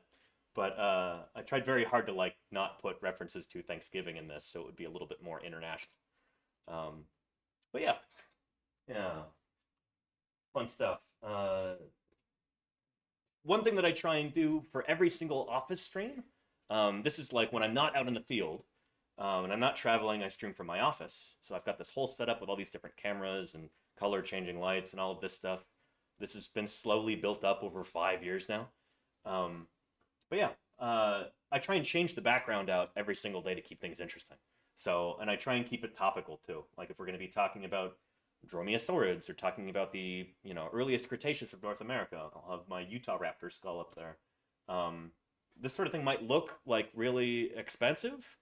But I tried very hard to like not put references to Thanksgiving in this, so it would be a little bit more international. But yeah. Yeah, fun stuff. One thing that I try and do for every single office stream, this is like when I'm not out in the field and I'm not traveling, I stream from my office. So I've got this whole setup with all these different cameras and color changing lights and all of this stuff. This has been slowly built up over 5 years now. But yeah, I try and change the background out every single day to keep things interesting. So, and I try and keep it topical too. Like if we're going to be talking about Dromaeosaurids or talking about the earliest Cretaceous of North America, I'll have my Utah raptor skull up there. This sort of thing might look like really expensive.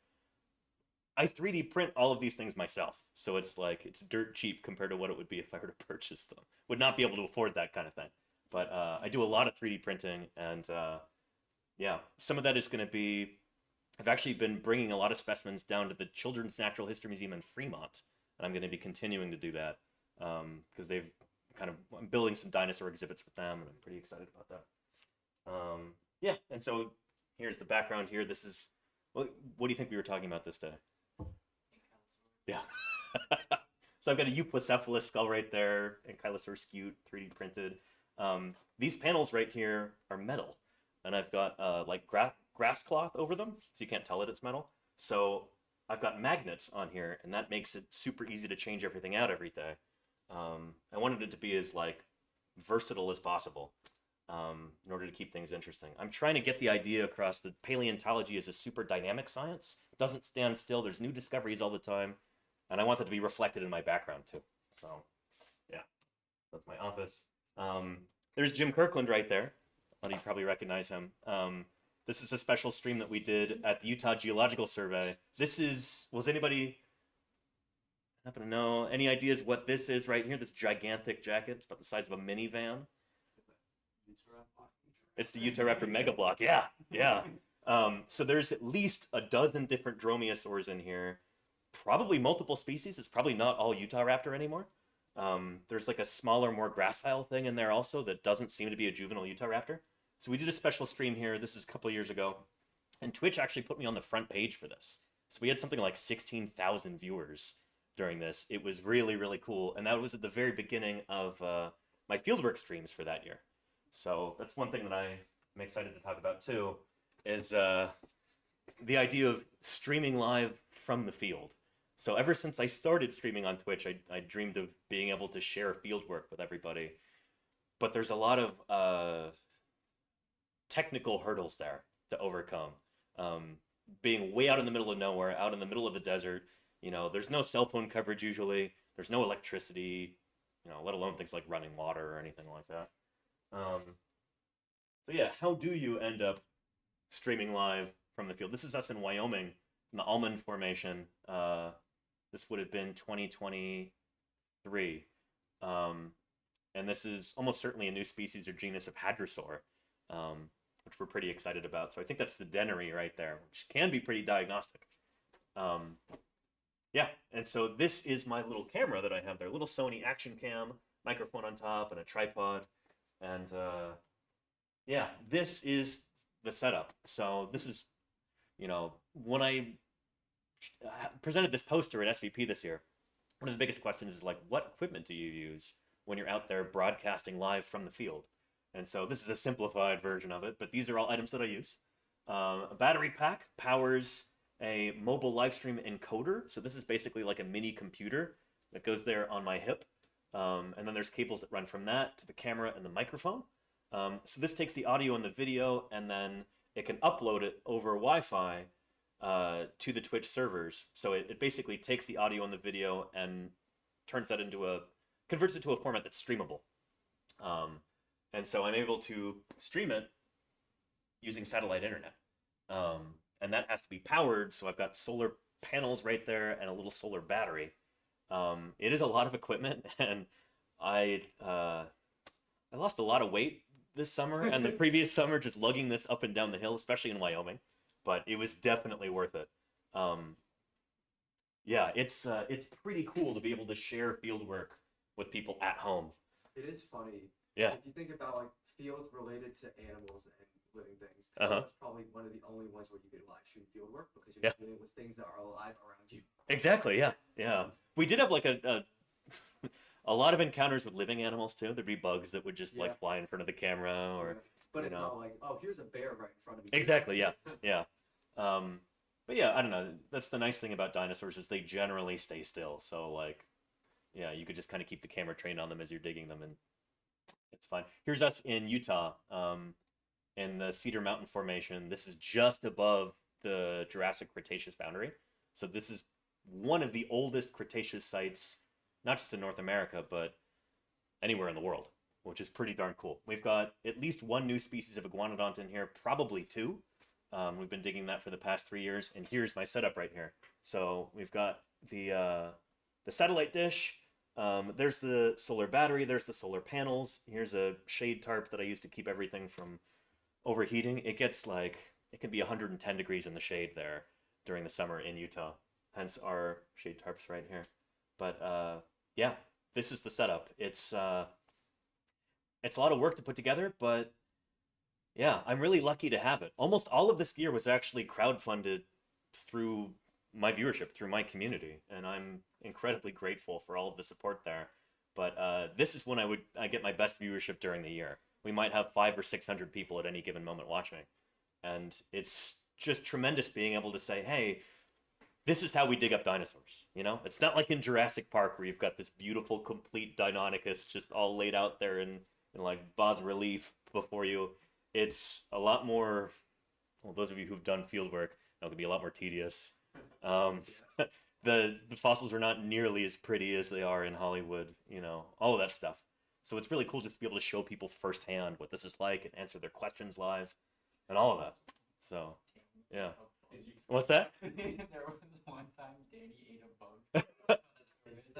I 3D print all of these things myself, so it's like it's dirt cheap compared to what it would be if I were to purchase them. Would not be able to afford that kind of thing. But I do a lot of 3D printing, and yeah, some of that is going to be. I've actually been bringing a lot of specimens down to the Children's Natural History Museum in Fremont, and I'm going to be continuing to do that because they've I'm building some dinosaur exhibits with them, and I'm pretty excited about that. Yeah, and so here's the background here. This is what do you think we were talking about this day? Yeah. So I've got a Euplacephalus skull right there, and Ankylosaurus scute 3D printed. These panels right here are metal, and I've got like grass cloth over them, so you can't tell it's metal. So I've got magnets on here, and that makes it super easy to change everything out every day. I wanted it to be as like versatile as possible in order to keep things interesting. I'm trying to get the idea across that paleontology is a super dynamic science. It doesn't stand still. There's new discoveries all the time, and I want that to be reflected in my background too. So, yeah, that's my office. There's Jim Kirkland right there. A lot of you probably recognize him. This is a special stream that we did at the Utah Geological Survey. This is, was anybody happen to know any ideas what this is right here? This gigantic jacket. It's about the size of a minivan. It's the Utahraptor mega block. Yeah, yeah. So there's at least a dozen different dromaeosaurs in here. Probably multiple species. It's probably not all Utahraptor anymore. There's like a smaller, more gracile thing in there also that doesn't seem to be a juvenile Utahraptor. So we did a special stream here. This is a couple years ago. And Twitch actually put me on the front page for this. So we had something like 16,000 viewers during this. It was really, really cool. And that was at the very beginning of my fieldwork streams for that year. So that's one thing that I'm excited to talk about too, is the idea of streaming live from the field. So ever since I started streaming on Twitch, I dreamed of being able to share fieldwork with everybody. But there's a lot of technical hurdles there to overcome. Being way out in the middle of nowhere, out in the middle of the desert, you know, there's no cell phone coverage usually. There's no electricity, you know, let alone things like running water or anything like that. So yeah, how do you end up streaming live from the field? This is us in Wyoming, in the Almond Formation. This would have been 2023. And this is almost certainly a new species or genus of hadrosaur, which we're pretty excited about. So I think that's the dennery right there, which can be pretty diagnostic. Yeah, and so this is my little camera that I have there, little Sony action cam, microphone on top, and a tripod. And yeah, this is the setup. So this is, you know, when I presented this poster at SVP this year, one of the biggest questions is like, what equipment do you use when you're out there broadcasting live from the field? And so this is a simplified version of it, but these are all items that I use. A battery pack powers a mobile live stream encoder. So this is basically like a mini computer that goes there on my hip. And then there's cables that run from that to the camera and the microphone. So this takes the audio and the video, and then it can upload it over Wi-Fi to the Twitch servers. So it basically takes the audio and the video and turns that into converts it to a format that's streamable. And so I'm able to stream it using satellite internet. And that has to be powered, so I've got solar panels right there and a little solar battery. It is a lot of equipment, and I lost a lot of weight this summer and the previous summer just lugging this up and down the hill, especially in Wyoming. But it was definitely worth it. Yeah, it's pretty cool to be able to share field work with people at home. It is funny. Yeah. If you think about like fields related to animals and living things, Uh-huh. it's probably one of the only ones where you can live stream field work because you're Yeah. dealing with things that are alive around you. Exactly, yeah, yeah. We did have like a lot of encounters with living animals too. There'd be bugs that would just Yeah. like fly in front of the camera, or Yeah. But you it's know. not like, oh, here's a bear right in front of me. Exactly, yeah, yeah. But yeah, I don't know. That's the nice thing about dinosaurs is they generally stay still. So like, yeah, you could just kind of keep the camera trained on them as you're digging them, and it's fine. Here's us in Utah, in the Cedar Mountain Formation. This is just above the Jurassic Cretaceous boundary. So this is one of the oldest Cretaceous sites, not just in North America, but anywhere in the world, which is pretty darn cool. We've got at least one new species of iguanodont in here, probably two. We've been digging that for the past 3 years, and here's my setup right here. So we've got the satellite dish. There's the solar battery. There's the solar panels. Here's a shade tarp that I use to keep everything from overheating. It gets like, it can be 110 degrees in the shade there during the summer in Utah. Hence our shade tarps right here. But yeah, this is the setup. It's a lot of work to put together, but yeah, I'm really lucky to have it. Almost all of this gear was actually crowdfunded through my viewership, through my community, and I'm incredibly grateful for all of the support there. But this is when I get my best viewership during the year. We might have 500 or 600 people at any given moment watching, and it's just tremendous being able to say, hey, this is how we dig up dinosaurs. You know, it's not like in Jurassic Park where you've got this beautiful, complete Deinonychus just all laid out there in like bas relief before you. It's a lot more. Well, those of you who've done field work know it can be a lot more tedious. Um, the fossils are not nearly as pretty as they are in Hollywood. You know, all of that stuff. So it's really cool just to be able to show people firsthand what this is like and answer their questions live, and all of that. So, yeah. Did you? What's that? There was one time Danny ate a bug.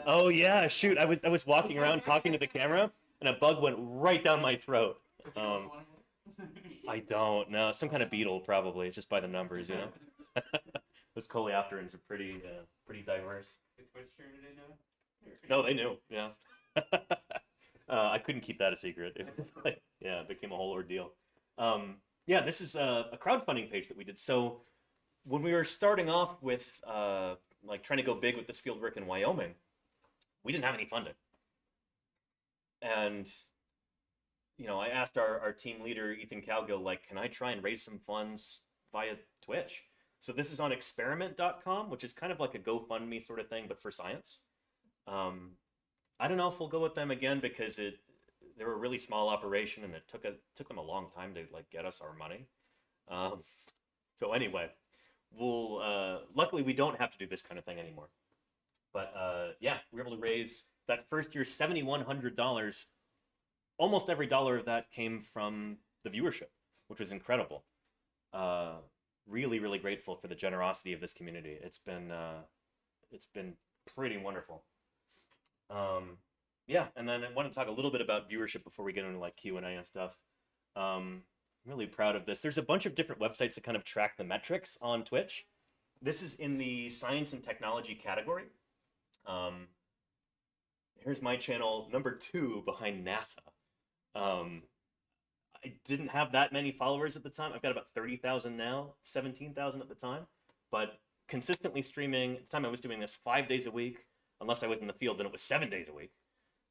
Oh yeah, shoot! I was walking around talking to the camera, and a bug went right down my throat. I don't know, some kind of beetle probably, just by the numbers, you know. Those coleopterans are pretty diverse. The Twitch streamer didn't know? No, they knew. Yeah. I couldn't keep that a secret. It was like, yeah, it became a whole ordeal. Yeah, this is a crowdfunding page that we did. So when we were starting off with like trying to go big with this field work in Wyoming, we didn't have any funding. And I asked our team leader, Ethan Cowgill, like, can I try and raise some funds via Twitch? So this is on experiment.com, which is kind of like a GoFundMe sort of thing, but for science. I don't know if we'll go with them again because they're a really small operation and it took them a long time to like get us our money. So anyway, luckily we don't have to do this kind of thing anymore. But yeah, we were able to raise that first year $7,100. Almost every dollar of that came from the viewership, which was incredible. Really, really grateful for the generosity of this community. It's been pretty wonderful. Yeah, and then I want to talk a little bit about viewership before we get into like Q&A and stuff. I'm really proud of this. There's a bunch of different websites that kind of track the metrics on Twitch. This is in the science and technology category. Here's my channel, number 2 behind NASA. I didn't have that many followers at the time. I've got about 30,000 now, 17,000 at the time. But consistently streaming, at the time I was doing this 5 days a week, unless I was in the field, then it was 7 days a week.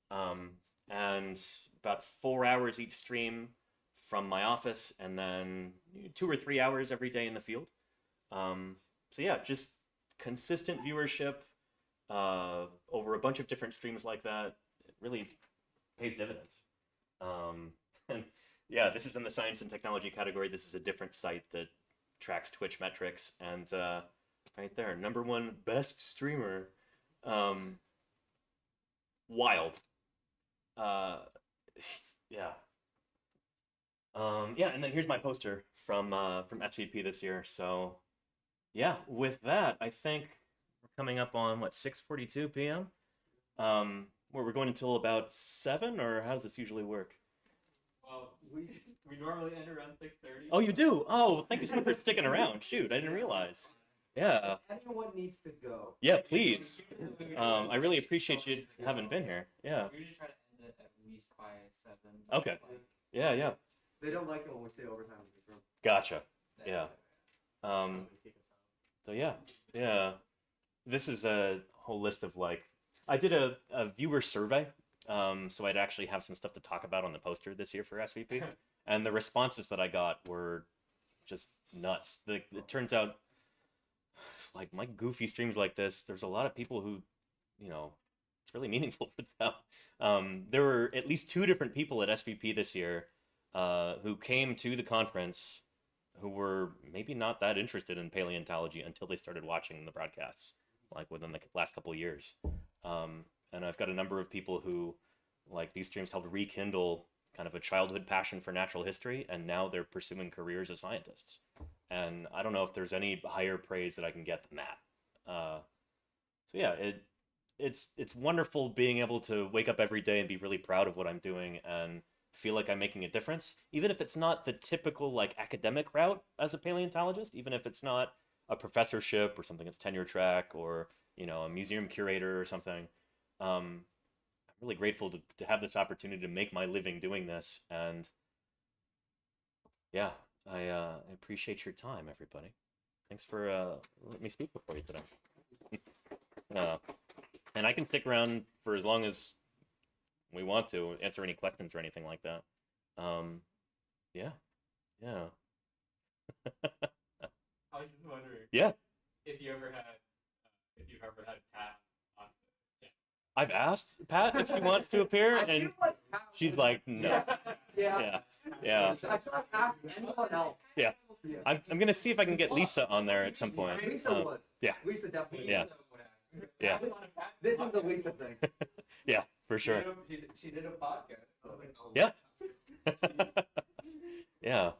And about 4 hours each stream from my office, and then 2 or 3 hours every day in the field. So yeah, just consistent viewership over a bunch of different streams like that. It really pays dividends. And yeah, this is in the science and technology category. This is a different site that tracks Twitch metrics, and right there, number 1 best streamer. Wild. Yeah. Yeah, and then here's my poster from SVP this year. So yeah, with that, I think we're coming up on what, 6:42 p.m. Where we're going until about 7, or how does this usually work? Well, we normally end around 6:30. Oh, you do? Oh, thank you so much for sticking around. Shoot, I didn't realize. Yeah. Anyone needs to go. Yeah, please. I really appreciate you having been here. Yeah. We usually try to end it at least by 7. Okay. Like, Yeah, yeah. They don't like it when we stay overtime in this room. Gotcha. Yeah. So yeah. This is a whole list of like, I did a viewer survey, so I'd actually have some stuff to talk about on the poster this year for SVP, and the responses that I got were just nuts. It turns out, like my goofy streams like this, there's a lot of people who, it's really meaningful for them. There were at least 2 different people at SVP this year who came to the conference who were maybe not that interested in paleontology until they started watching the broadcasts, like within the last couple of years. And I've got a number of people who, like, these streams helped rekindle kind of a childhood passion for natural history, and now they're pursuing careers as scientists. And I don't know if there's any higher praise that I can get than that. So yeah, it's wonderful being able to wake up every day and be really proud of what I'm doing and feel like I'm making a difference, even if it's not the typical like academic route as a paleontologist, even if it's not a professorship or something that's tenure track or a museum curator or something. I'm really grateful to have this opportunity to make my living doing this, and yeah, I appreciate your time, everybody. Thanks for letting me speak before you today. And I can stick around for as long as we want to answer any questions or anything like that. Yeah. I was just wondering. Yeah. If you ever had if you've ever had Pat on. I've asked Pat if she wants to appear, I and feel like Pat she's would- like, no. Yeah. Yeah. I feel like ask anyone else. Yeah. Yeah. I'm gonna see if I can get Lisa on there at some point. Lisa would. yeah. Lisa definitely. Yeah. Yeah. This is the Lisa thing. Yeah, for sure. She did a podcast. I was like, oh, Yeah. Yeah.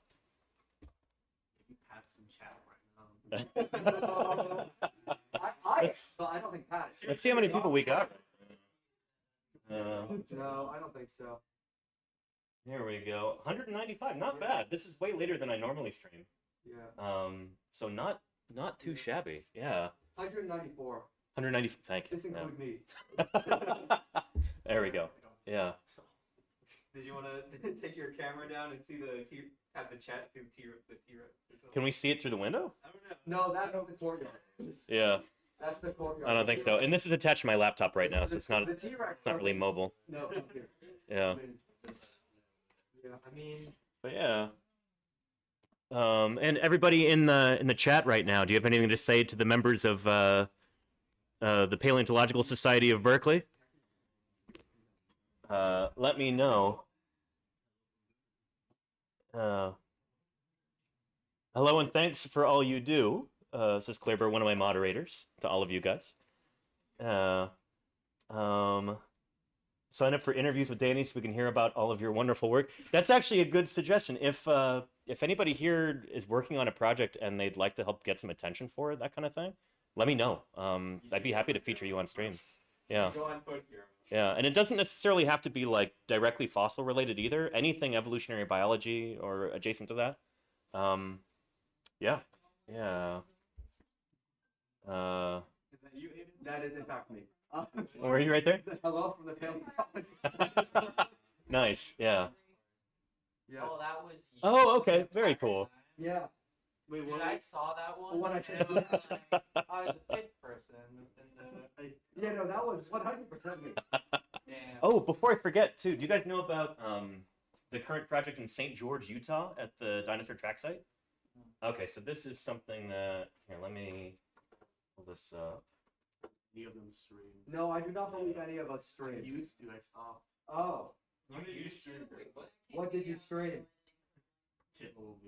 maybe Pat's in chat right now. But I don't think Pat. is. Let's see how many people we got. No, I don't think so. Here we go. 195. Not bad. This is way later than I normally stream. Yeah. So not too shabby. Yeah. 194. 190. Thank you. This includes me. There we go. Yeah. Did you want to take your camera down and see have the chat see the T-Rex? Can we see it through the window? I don't know. No, that's the courtyard. Yeah. That's the courtyard. I don't think so. And this is attached to my laptop right now, so it's not The T-Rex. it's not really mobile. No, not here. Yeah. Yeah. I mean, But yeah. And everybody in the chat right now, do you have anything to say to the members of the Paleontological Society of Berkeley? Let me know. Hello and thanks for all you do, says Claiber, one of my moderators, to all of you guys. Sign up for interviews with Danny so we can hear about all of your wonderful work. That's actually a good suggestion. If anybody here is working on a project and they'd like to help get some attention for it, that kind of thing, let me know. I'd be happy to feature you on stream. Yeah. go on foot here. Yeah, and it doesn't necessarily have to be like directly fossil related either. Anything evolutionary biology or adjacent to that. Yeah. Yeah. Is that you, Aiden? That is in fact me. Were you right there? Hello from the paleontologist. Nice. Yeah. Yes. Oh, that was. You. Oh, okay. Very cool. Yeah. Wait, Dude, what? I saw that one. What I and said. I was like, I was the fifth person. And Yeah, no, that was 100% me. damn. Oh, before I forget too, do you guys know about the current project in St. George, Utah at the dinosaur track site? Okay, so this is something that here, let me pull this up. Any of them stream. No, I do not believe any of us I streamed. used to. I stopped. Oh, You streamed. what did you stream?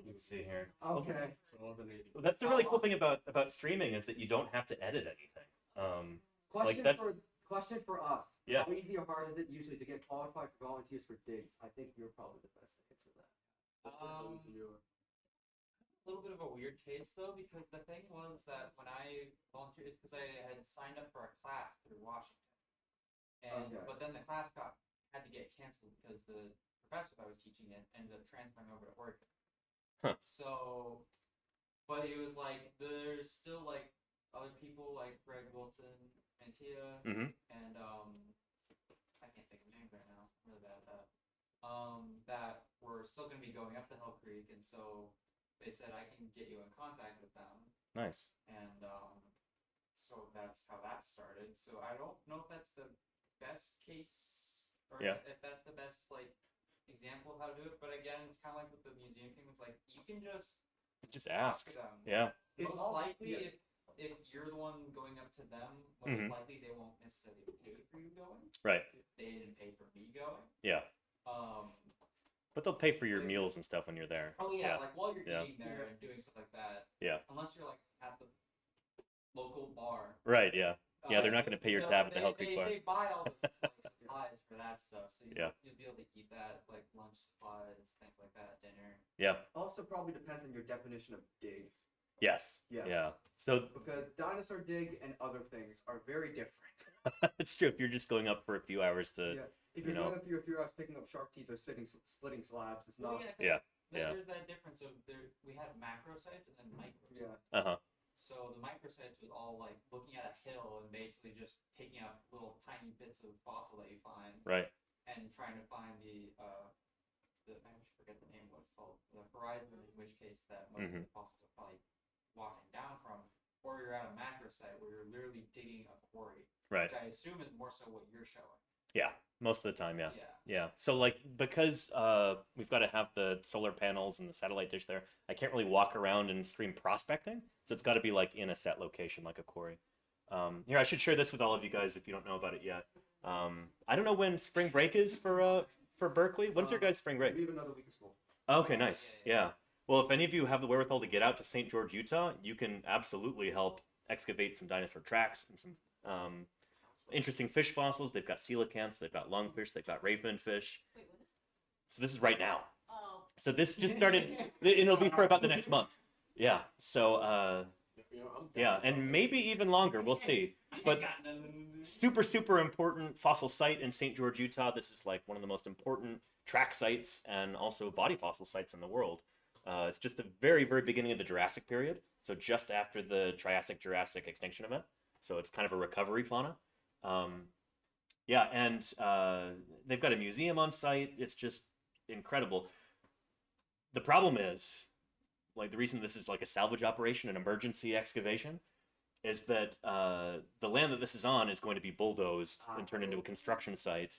Let's see here. Okay. So it wasn't anything. Well, that's the really cool thing about streaming is that you don't have to edit anything. Question that's- for us. Yeah. How easy or hard is it usually to get qualified for volunteers for digs? I think you're probably the best to answer that. A little bit of a weird case though, because the thing was that when I volunteered, it's because I had signed up for a class through Washington, and Okay. but then the class had to get canceled because the professor that I was teaching it ended up transferring over to Oregon. Huh. So, but it was like there's still like other people like Greg Wilson and Tia Mhm. and I can't think of names right now. I'm really bad at that. That were still going to be going up to Hell Creek, and so they said I can get you in contact with them, Nice. and so that's how that started. So I don't know if that's the best case or Yeah. if that's the best like example of how to do it. But again, it's kind of like with the museum thing. It's like you can just Just talk ask. to them. Yeah. Most all- likely, yeah. if you're the one going up to them, most Mhm. likely they won't necessarily pay for you going. Right. If they didn't pay for me going. Yeah. But they'll pay for your meals and stuff when you're there. Oh yeah, like while you're Yeah. eating there and doing stuff like that. Yeah. Unless you're like at the local bar. Right. Yeah. Yeah, they're not gonna pay your tab at the Hell Creek bar. They buy all the like, supplies for that stuff, so Yeah. you'll be able to eat that, like lunch supplies, things like that, dinner. Yeah. Also, probably depends on your definition of dig, Yes. Yes. Yeah. So because dinosaur dig and other things are very different. it's true if you're just going up for a few hours to. Yeah. If you you're know. going through a few hours picking up shark teeth or splitting slabs, it's Well, not. 'cause Yeah, yeah. There's that difference of we had macrosites and then microsites. Yeah. Uh huh. So the microsites was all like looking at a hill and basically just picking up little tiny bits of fossil that you find Right. and trying to find the I actually forget the name of what it's called, the horizon, in which case that most of the fossils are probably walking down from, or you're at a macrosite where you're literally digging a quarry, Right. which I assume is more so what you're showing. Yeah. Most of the time. Yeah. Yeah. Yeah. So like because we've got to have the solar panels and the satellite dish there, I can't really walk around and stream prospecting. So it's got to be like in a set location, like a quarry. Here, I should share this with all of you guys if you don't know about it yet. I don't know when spring break is for Berkeley. When's your guys' spring break? We have another week of school. Okay, nice. Yeah. Well, if any of you have the wherewithal to get out to St. George, Utah, you can absolutely help excavate some dinosaur tracks and some interesting fish fossils. They've got coelacanths, they've got lungfish, they've got raven fish. Wait, what is? So this is right now. Oh. So this just started. It'll be for about the next month. Yeah. So yeah, and maybe even longer. We'll see. But super, super important fossil site in St. George, Utah. This is like one of the most important track sites and also body fossil sites in the world. It's just the very, very beginning of the Jurassic period. So just after the Triassic-Jurassic extinction event. So it's kind of a recovery fauna. Yeah, and they've got a museum on site. It's just incredible. The problem is, like, the reason this is like a salvage operation, an emergency excavation, is that the land that this is on is going to be bulldozed and turned into a construction site.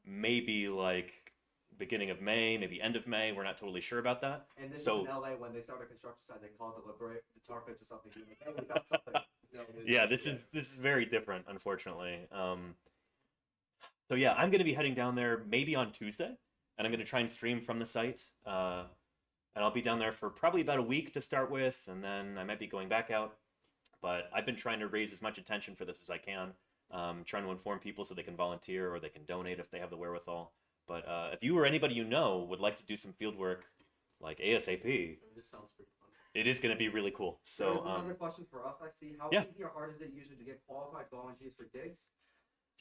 Maybe like beginning of May, maybe end of May. We're not totally sure about that. And this So- is in LA when they start a construction site, they call it the tar pits or something. Like, hey, we got something. Yeah, this is very different, unfortunately. So yeah, I'm going to be heading down there maybe on Tuesday, and I'm going to try and stream from the site. And I'll be down there for probably about a week to start with, and then I might be going back out. But I've been trying to raise as much attention for this as I can, trying to inform people so they can volunteer or they can donate if they have the wherewithal. But if you or anybody you know would like to do some field work, like ASAP, This sounds pretty fun. it is going to be really cool. So So another question for us, I see. How yeah. easy or hard is it usually to get qualified volunteers for digs?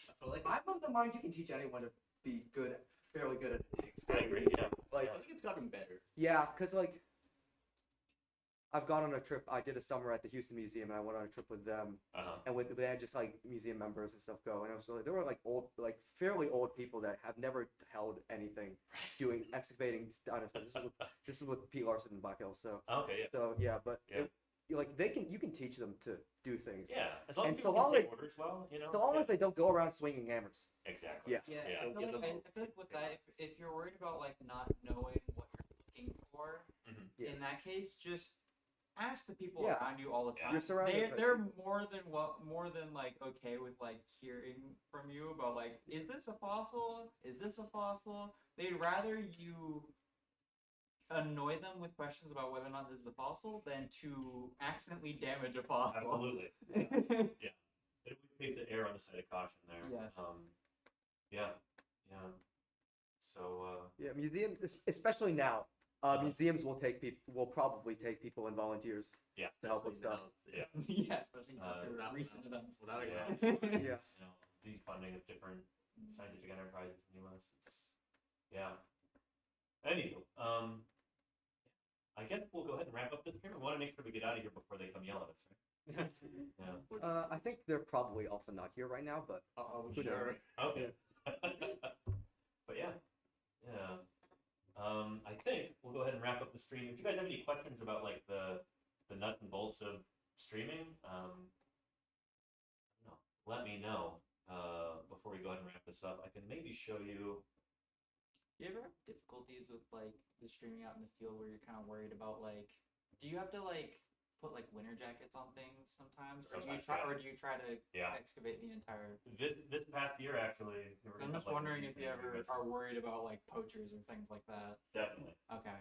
I feel like I'm of the mind you can teach anyone to be good, fairly good at digs. I fairly agree. easy. Yeah. Like, I think it's gotten better. yeah, because like I've gone on a trip. I did a summer at the Houston Museum, and I went on a trip with them, and they had just like museum members and stuff go, and it was like there were like old, like fairly old people that have never held anything, doing excavating dinosaurs. This is with Pete Larson in Black Hills. So Okay. Yeah. so yeah, but Yeah. like you can teach them to do things. Yeah. As long And as so people long can take as- orders well, you know. So long Yeah. as they don't go around swinging hammers. Exactly. Yeah. Yeah, Yeah. I, feel Get like, them I feel like with that, if you're worried about like not knowing what you're looking for, Mhm. Yeah. in that case, just ask the people Yeah. around you all the Yeah. time. You're surrounded by They're more than like okay with like hearing from you about like, is this a fossil? Is this a fossil? They'd rather you annoy them with questions about whether or not this is a fossil than to accidentally damage a fossil. Absolutely. Yeah. It would take the air on the side of caution there. Yes. Yeah. Yeah. So Yeah, museum, especially now. Museums will probably take people and volunteers yeah. to help with stuff. Yeah. Yeah, especially after without- recent events. Without a Yeah. doubt. Yes. You know, defunding of different scientific enterprises in the U.S. It's yeah. Anywho, I guess we'll go ahead and wrap up this here. We want to make sure we get out of here before they come yell at us, right? Yeah. I think they're probably also not here right now, but who knows? Okay. But yeah, yeah. I think we'll go ahead and wrap up the stream. If you guys have any questions about like the nuts and bolts of streaming, no, let me know before we go ahead and wrap this up. I can maybe show you. You ever have difficulties with like the streaming out in the field where you're kind of worried about like, do you have to like put like winter jackets on things sometimes? Sometimes, Or do you try to Yeah. excavate the entire? This past year actually. we were I'm gonna just have, like, wondering if you really ever busy. are worried about like poachers or things like that. Definitely. Okay.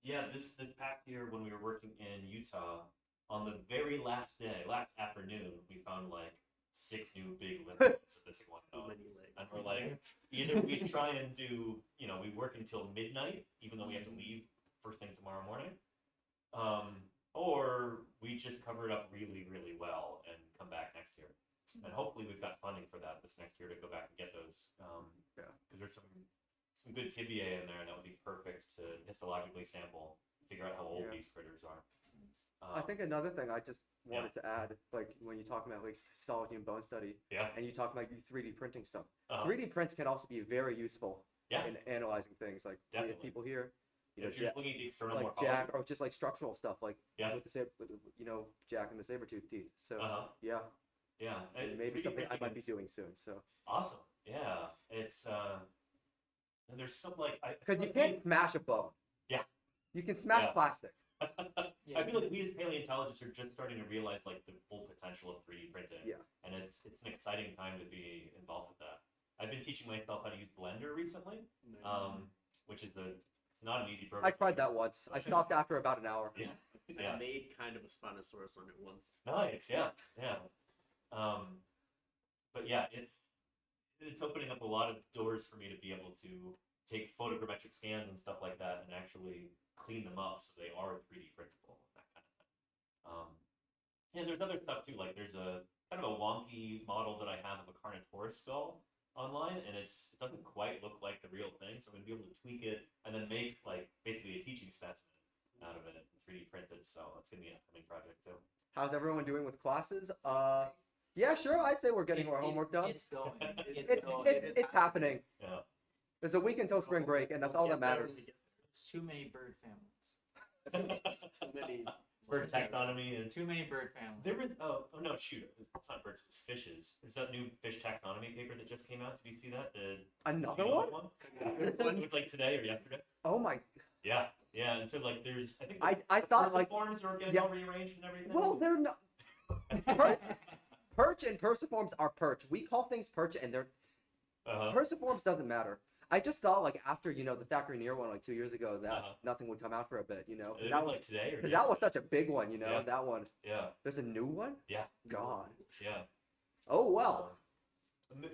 Yeah, this past year when we were working in Utah, on the very last day, last afternoon, we found like 6 new big limbs of this one dog. Many legs. And we're like, either we try and do, we work until midnight, even though we have to leave first thing tomorrow morning, or we just cover it up really, really well and come back next year. And hopefully we've got funding for that this next year to go back and get those. Yeah. Because there's some good tibiae in there, and that would be perfect to histologically sample, figure out how old Yeah. these critters are. I think another thing I just wanted to add, like when you talk about like histology and bone study, Yeah. and you talk about 3D printing stuff. Uh-huh. 3D prints can also be very useful Yeah. in analyzing things. Like we have Definitely. people here, you know, If you're just looking at the external like morphology. Jack, or just like structural stuff, like Yeah. with the Jack and the saber-tooth teeth. So Uh-huh. yeah, Yeah. and 3D maybe something I printing might be is doing soon. So Awesome. Yeah. It's and there's some like because you can't smash a bone. Yeah. You can smash Yeah. plastic. I feel like we as paleontologists are just starting to realize like the full potential potential of 3D printing. Yeah. And it's an exciting time to be involved with that. I've been teaching myself how to use Blender recently, which is it's not an easy program. I tried that once. I stopped after about an hour. Yeah. I made kind of a Spinosaurus on it once. Nice. Yeah. Yeah. But yeah, it's opening up a lot of doors for me to be able to take photogrammetric scans and stuff like that and actually clean them up so they are 3D printable, that kind of thing. And there's other stuff too, like there's a kind of a wonky model that I have of a Carnotaurus skull online, and it doesn't quite look like the real thing, so I'm gonna be able to tweak it and then make like basically a teaching specimen out of it and 3D printed. So it's gonna be an upcoming project too. How's everyone doing with classes? Yeah, sure. I'd say we're getting our homework done. It's going. It's happening. Yeah. There's a week until spring break, and that's all that matters. Too many bird families. Too many. Bird taxonomy is Too many bird families. there was oh no shoot, it's not birds, it's fishes. There's that new fish taxonomy paper that just came out. Did you see that? Another the one? It was like today or yesterday. Oh my! Yeah, and so like there's I think I thought like forms are getting yeah. all rearranged and everything. well they're not. Perch and perciforms are perch. We call things perch, and they're perciforms doesn't matter. I just thought like after the Thackeray Near one like 2 years ago that nothing would come out for a bit, It That was was like today or because that was such a big one, Yeah. That one. yeah, There's a new one. yeah, God. yeah. Oh well.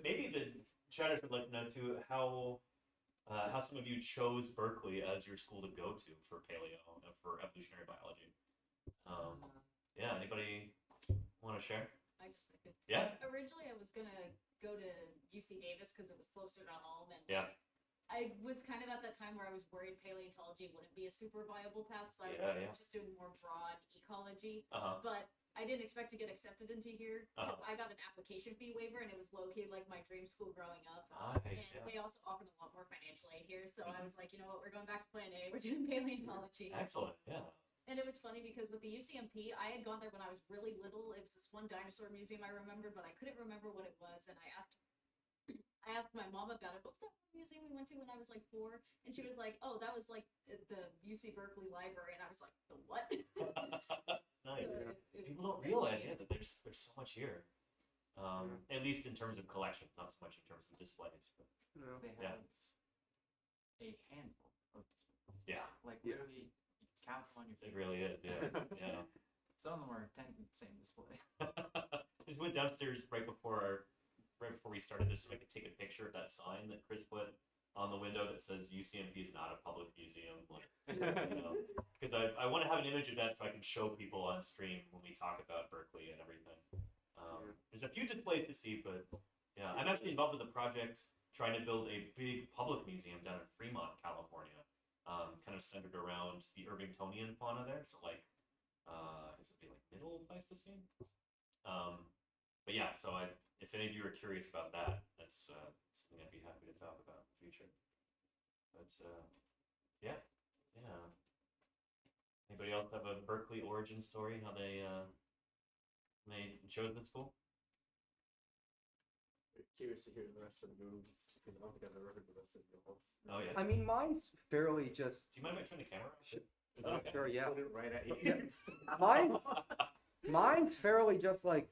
Maybe the chatters would like to know too how some of you chose Berkeley as your school to go to for paleo for evolutionary biology. Yeah, anybody want to share? I could. Yeah. Originally, I was gonna go to UC Davis because it was closer to home, and Yeah. I was kind of at that time where I was worried paleontology wouldn't be a super viable path, so I was Yeah, yeah. just doing more broad ecology. Uh-huh. But I didn't expect to get accepted into here because I got an application fee waiver, and it was low-key like my dream school growing up. Nice. And Yeah. they also offered a lot more financial aid here, so I was like, you know what, we're going back to Plan A. We're doing paleontology. Excellent. Yeah. And it was funny because with the UCMP, I had gone there when I was really little. It was this one dinosaur museum I remember, but I couldn't remember what it was. And I asked my mom about it. What was that museum we went to when I was like 4? And she was like, "Oh, that was like the UC Berkeley library." And I was like, "The what?" Nice. So it was People don't definitely realize that there's so much here. At least in terms of collections, not so much in terms of displays. But, They Yeah. have a handful of displays. yeah, Like Yeah. literally, you count them on your it fingers. really is. Yeah. Yeah. Some of them are attending the same display. Just went downstairs right before we started this so I could take a picture of that sign that Chris put on the window that says UCMP is not a public museum. Like, because I want to have an image of that so I can show people on stream when we talk about Berkeley and everything. There's a few displays to see, but yeah, I'm actually involved with a project trying to build a big public museum down in Fremont, California, kind of centered around the Irvingtonian fauna there. So like, is it like Middle Pleistocene? But yeah, so if any of you are curious about that, that's something I'd be happy to talk about in the future. But yeah. Anybody else have a Berkeley origin story? How they chose the school? Curious to hear the rest of the moves because I don't think I've ever heard the rest of your hosts. Oh yeah. I mean, mine's fairly just. Do you mind if I turn the camera off? Sh- Is that okay? Sure, yeah. Put it right at you. Yeah. Mine's fairly just like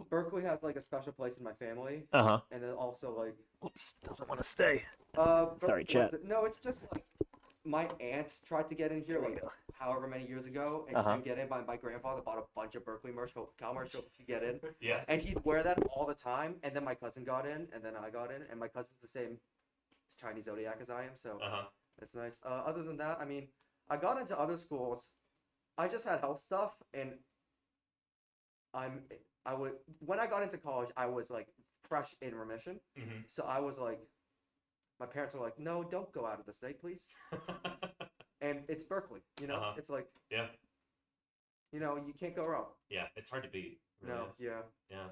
Berkeley has like a special place in my family, and then also like. Oops, doesn't want to stay. Sorry, chat. No, it's just like my aunt tried to get in here like however many years ago, and she didn't get in. My grandfather bought a bunch of Berkeley merch, Cal merch, so she could get in. Yeah. And he'd wear that all the time, and then my cousin got in, and then I got in, and my cousin's the same Chinese zodiac as I am, so that's nice. Other than that, I mean, I got into other schools. I just had health stuff, and when I got into college, I was like fresh in remission, so I was like, my parents were like, no, don't go out of the state, please. And it's Berkeley, it's like, Yeah. You can't go wrong. Yeah, it's hard to beat. It really No, is. yeah. Yeah.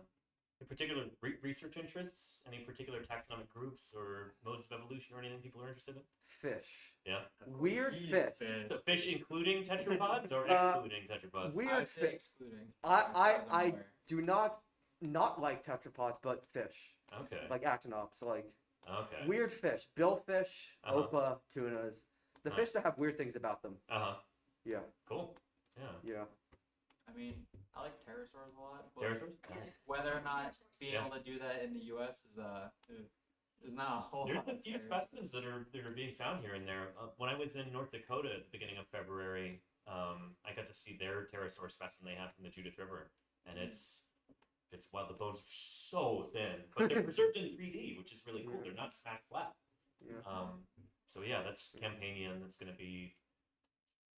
In particular research interests? Any particular taxonomic groups or modes of evolution or anything people are interested in? Fish. Yeah. Weird fish. So fish including tetrapods or excluding tetrapods? Weird say fish. excluding. I do not like tetrapods, but fish. Okay. Like actinops, like Okay. weird fish, billfish, Uh-huh. opa, tunas. The Nice. fish that have weird things about them. Uh-huh. Yeah, Cool. Yeah. yeah. I mean, I like pterosaurs a lot, but Pterosaurs? whether or not being Yeah. able to do that in the U.S. is not a whole There's lot. a few specimens that are being found here and there. When I was in North Dakota at the beginning of February, I got to see their pterosaur specimen they had from the Judith River, and it's wild. The bones are so thin, but they're preserved in 3D, which is really cool. They're not smack flat. Yeah. So yeah, that's Campanian. That's going to be,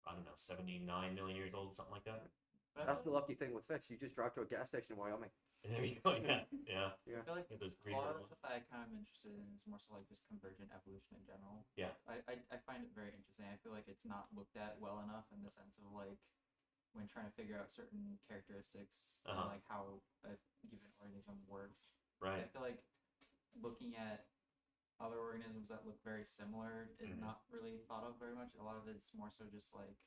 I don't know, 79 million years old, something like that. That's the lucky thing with fish. You just drive to a gas station in Wyoming. And there you go. Yeah, yeah. Yeah. I feel like Yeah, those a green lot of ones. the stuff that I kind of am interested in is more so like just convergent evolution in general. Yeah. I find it very interesting. I feel like it's not looked at well enough in the sense of like when trying to figure out certain characteristics and like how a given organism works. Right. I feel like looking at other organisms that look very similar is not really thought of very much. A lot of it's more so just like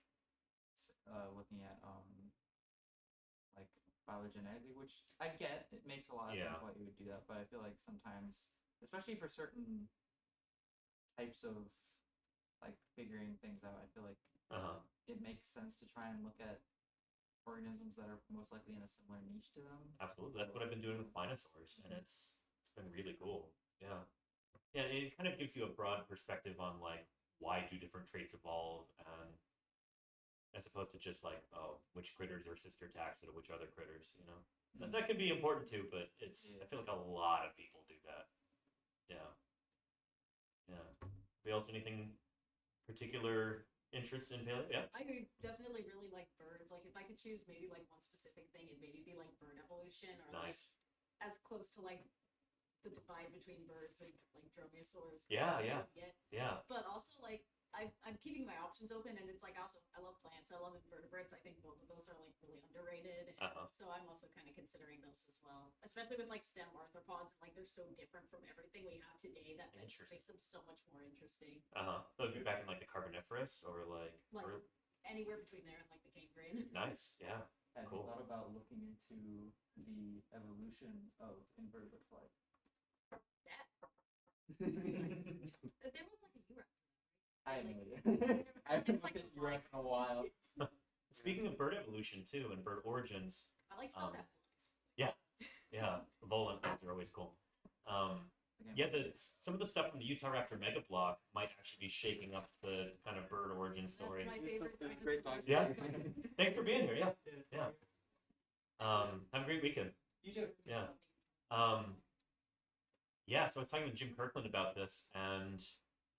looking at like phylogenetically, which I get. It makes a lot of sense why you would do that, but I feel like sometimes, especially for certain types of like figuring things out, I feel like it makes sense to try and look at organisms that are most likely in a similar niche to them. Absolutely. That's what I've been doing with dinosaurs, and it's been really cool. Yeah. Yeah, it kind of gives you a broad perspective on like why do different traits evolve, and as opposed to just like, oh, which critters are sister taxa to which other critters, you know. That can be important too, but I feel like a lot of people do that. Yeah. Yeah. We also anything particular interests in paleo? Yeah. I would definitely really like birds. Like if I could choose maybe like one specific thing, it'd maybe be like bird evolution or like as close to like the divide between birds and like dromaeosaurs. Yeah. But also like I'm keeping my options open, and it's like also I love plants, I love invertebrates. I think both of those are like really underrated, and so I'm also kind of considering those as well, especially with like stem arthropods, and like they're so different from everything we have today that just makes them so much more interesting. They'll be back in like the Carboniferous or like anywhere between there and like the Cambrian. Nice, yeah. Have Cool. you thought about looking into the evolution of invertebrate flight? There was like a Europe. I have no idea. I haven't looked at URAS in a while. Speaking of bird evolution too and bird origins, I like stuff that flies. yeah, volant things are always cool. Some of the stuff from the Utah Raptor Mega Block might actually be shaking up the kind of bird origin story. That's my favorite dinosaur. Great dinosaur. Yeah. Thanks for being here. Yeah. Have a great weekend. You too. Yeah. So I was talking with Jim Kirkland about this, and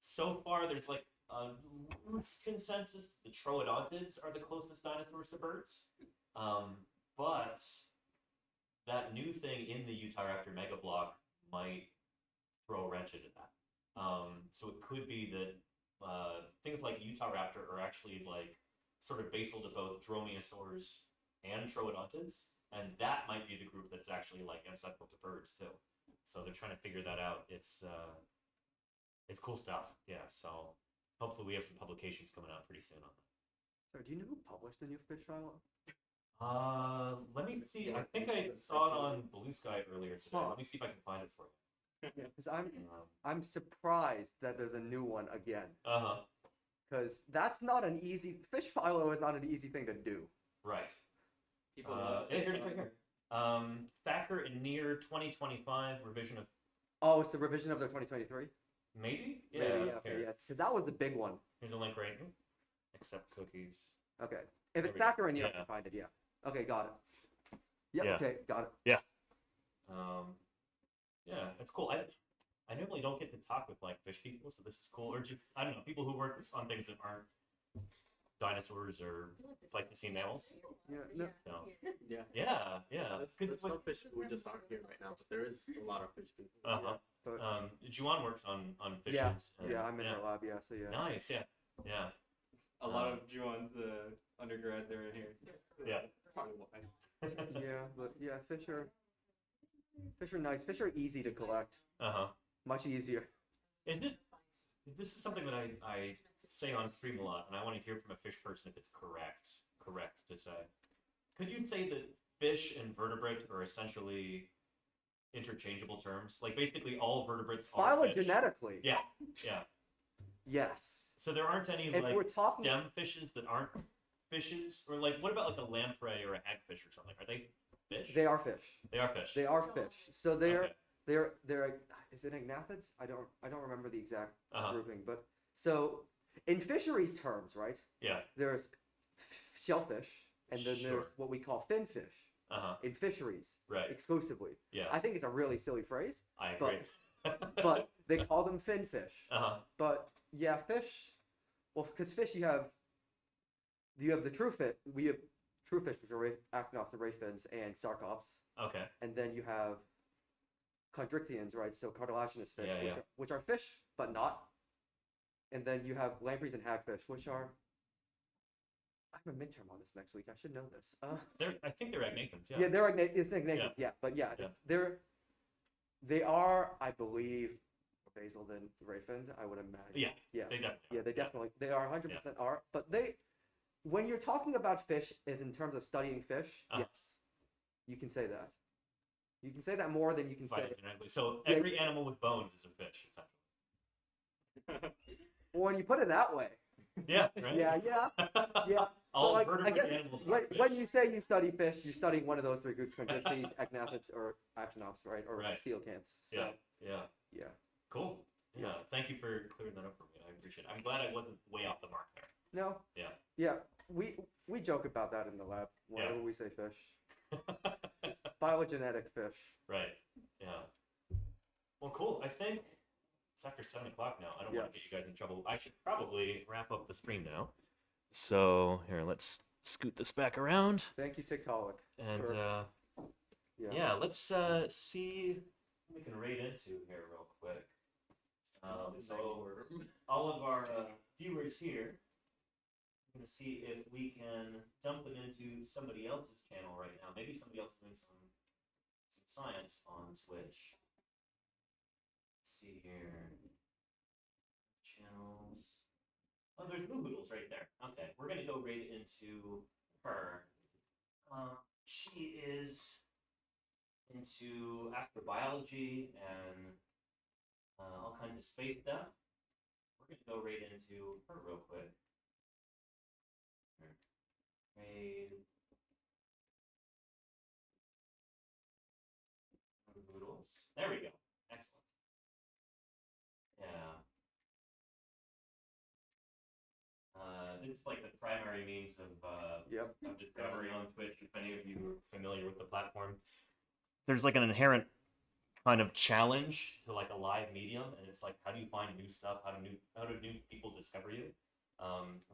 so far there's like a loose consensus the troodontids are the closest dinosaurs to birds. But that new thing in the Utah Raptor Mega Block might throw a wrench into that. So it could be that things like Utah Raptor are actually like sort of basal to both dromaeosaurs and troodontids, and that might be the group that's actually like ancestral to birds too. So they're trying to figure that out. It's cool stuff. Yeah. So hopefully we have some publications coming out pretty soon on that. So do you know who published the new fish file? Let me see. I think I saw it on Blue Sky earlier today. Let me see if I can find it for you. Because I'm surprised that there's a new one again. Because that's not an easy fish philo is not an easy thing to do. Right. People love here. Thacker and Near 2025 revision of. Oh, it's the revision of the 2023. Maybe. Maybe, yeah. Okay, yeah. Because that was the big one. Here's a link right here. Accept cookies. Okay. If it's There we go. Thacker and Near, I Yeah. can find it. Yeah. Okay, got it. Yep. Yeah. Okay, got it. Yeah, it's cool. I normally don't get to talk with like fish people, so this is cool. Or just I don't know, people who work on things that aren't dinosaurs or Pleistocene mammals. Yeah. No. No. Yeah. Yeah. There's some fish people just aren't here right now, but there is a lot of fish people. But, Juwan works on fishes. yeah. and- Yeah. I'm in her lab. Yeah. So yeah. Nice. Yeah. A lot of Juwan's undergrads are in here. Yeah. Probably why. Yeah. But yeah, fish are nice. Fish are easy to collect. Much easier. This is something that I say on stream a lot, and I want to hear from a fish person if it's correct to say. Could you say that fish and vertebrate are essentially interchangeable terms? Like basically all vertebrates are fish? Phylogenetically. Yeah. Yes. So there aren't any If like we're talking, stem fishes that aren't fishes, or like what about like a lamprey or a hagfish or something? Are they fish? They are fish. They are fish. They are fish. So they're Okay. they're is it agnathids? I don't remember the exact Uh-huh. grouping, but so in fisheries terms, right? Yeah. There's shellfish, and then there's Sure. what we call finfish Uh-huh. in fisheries Right. exclusively. Yeah. I think it's a really silly phrase, I but agree. but they call them finfish. Uh-huh. But yeah, fish. Well, because fish, you have the true fish. We have true fish, which are actinopter ray fins and sarcops, Okay. and then you have chondrichthyans, right? So cartilaginous fish, Yeah, yeah. which are fish but not. And then you have lampreys and hagfish, which are. I have a midterm on this next week. I should know this. I think they're agnathids, yeah. Yeah, they're it's agnathids, yeah. But yeah, Yeah. they are, I believe, basal than ray finned. I would imagine. Yeah. Yeah. They definitely Yeah, are. they definitely they are 100% are. But when you're talking about fish, is in terms of studying fish, yes, you can say that. You can say that more than you can say. Phylogenetically. So Yeah. every animal with bones is a fish, essentially. When you put it that way. Yeah, right? Yeah, yeah. All But, like, I vertebrate guess animals when, are fish. when you say you study fish, you're studying one of those three groups: chondrichthyes, agnathids, or actinops, right? Or Right. coelacanths. So, Yeah. yeah. Cool. Yeah. Thank you for clearing that up for me. I appreciate it. I'm glad I wasn't way off the mark there. No. Yeah. Yeah. We joke about that in the lab whenever Yeah. we say fish. Phylogenetic fish. Right. Yeah. Well, cool. I think it's after 7 o'clock now. I don't want to get you guys in trouble. I should probably wrap up the stream now. So here, let's scoot this back around. Thank you, Tiktaalik. And for- yeah, let's see what we can raid into here real quick. So all of our viewers here, I'm gonna see if we can dump them into somebody else's channel right now. Maybe somebody else doing some science on Twitch. Let's see here. Channels. Oh, there's Blue Boodles right there. Okay, we're gonna go right into her. She is into astrobiology and all kinds of space stuff. We're gonna go right into her real quick. Raid. Boodles. There we go. Excellent. Yeah. It's like the primary means of discovery on Twitch. If any of you are familiar with the platform, there's like an inherent kind of challenge to like a live medium, and it's like, how do you find new stuff? How do new people discover you?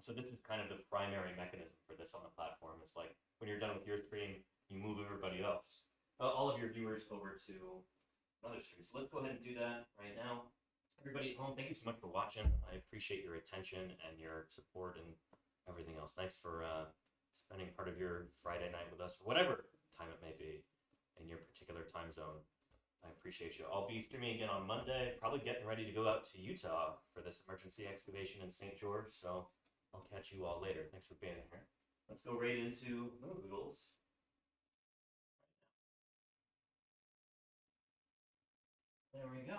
So this is kind of the primary mechanism for this on the platform. It's like when you're done with your stream, you move everybody else, all of your viewers, over to another stream. So let's go ahead and do that right now. Everybody at home, thank you so much for watching. I appreciate your attention and your support and everything else. Thanks for spending part of your Friday night with us, or whatever time it may be in your particular time zone. I appreciate you. I'll be streaming again on Monday, probably getting ready to go out to Utah for this emergency excavation in St. George, so I'll catch you all later. Thanks for being here. Let's go right into Moogles. There we go.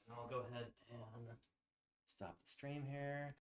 And I'll go ahead and stop the stream here.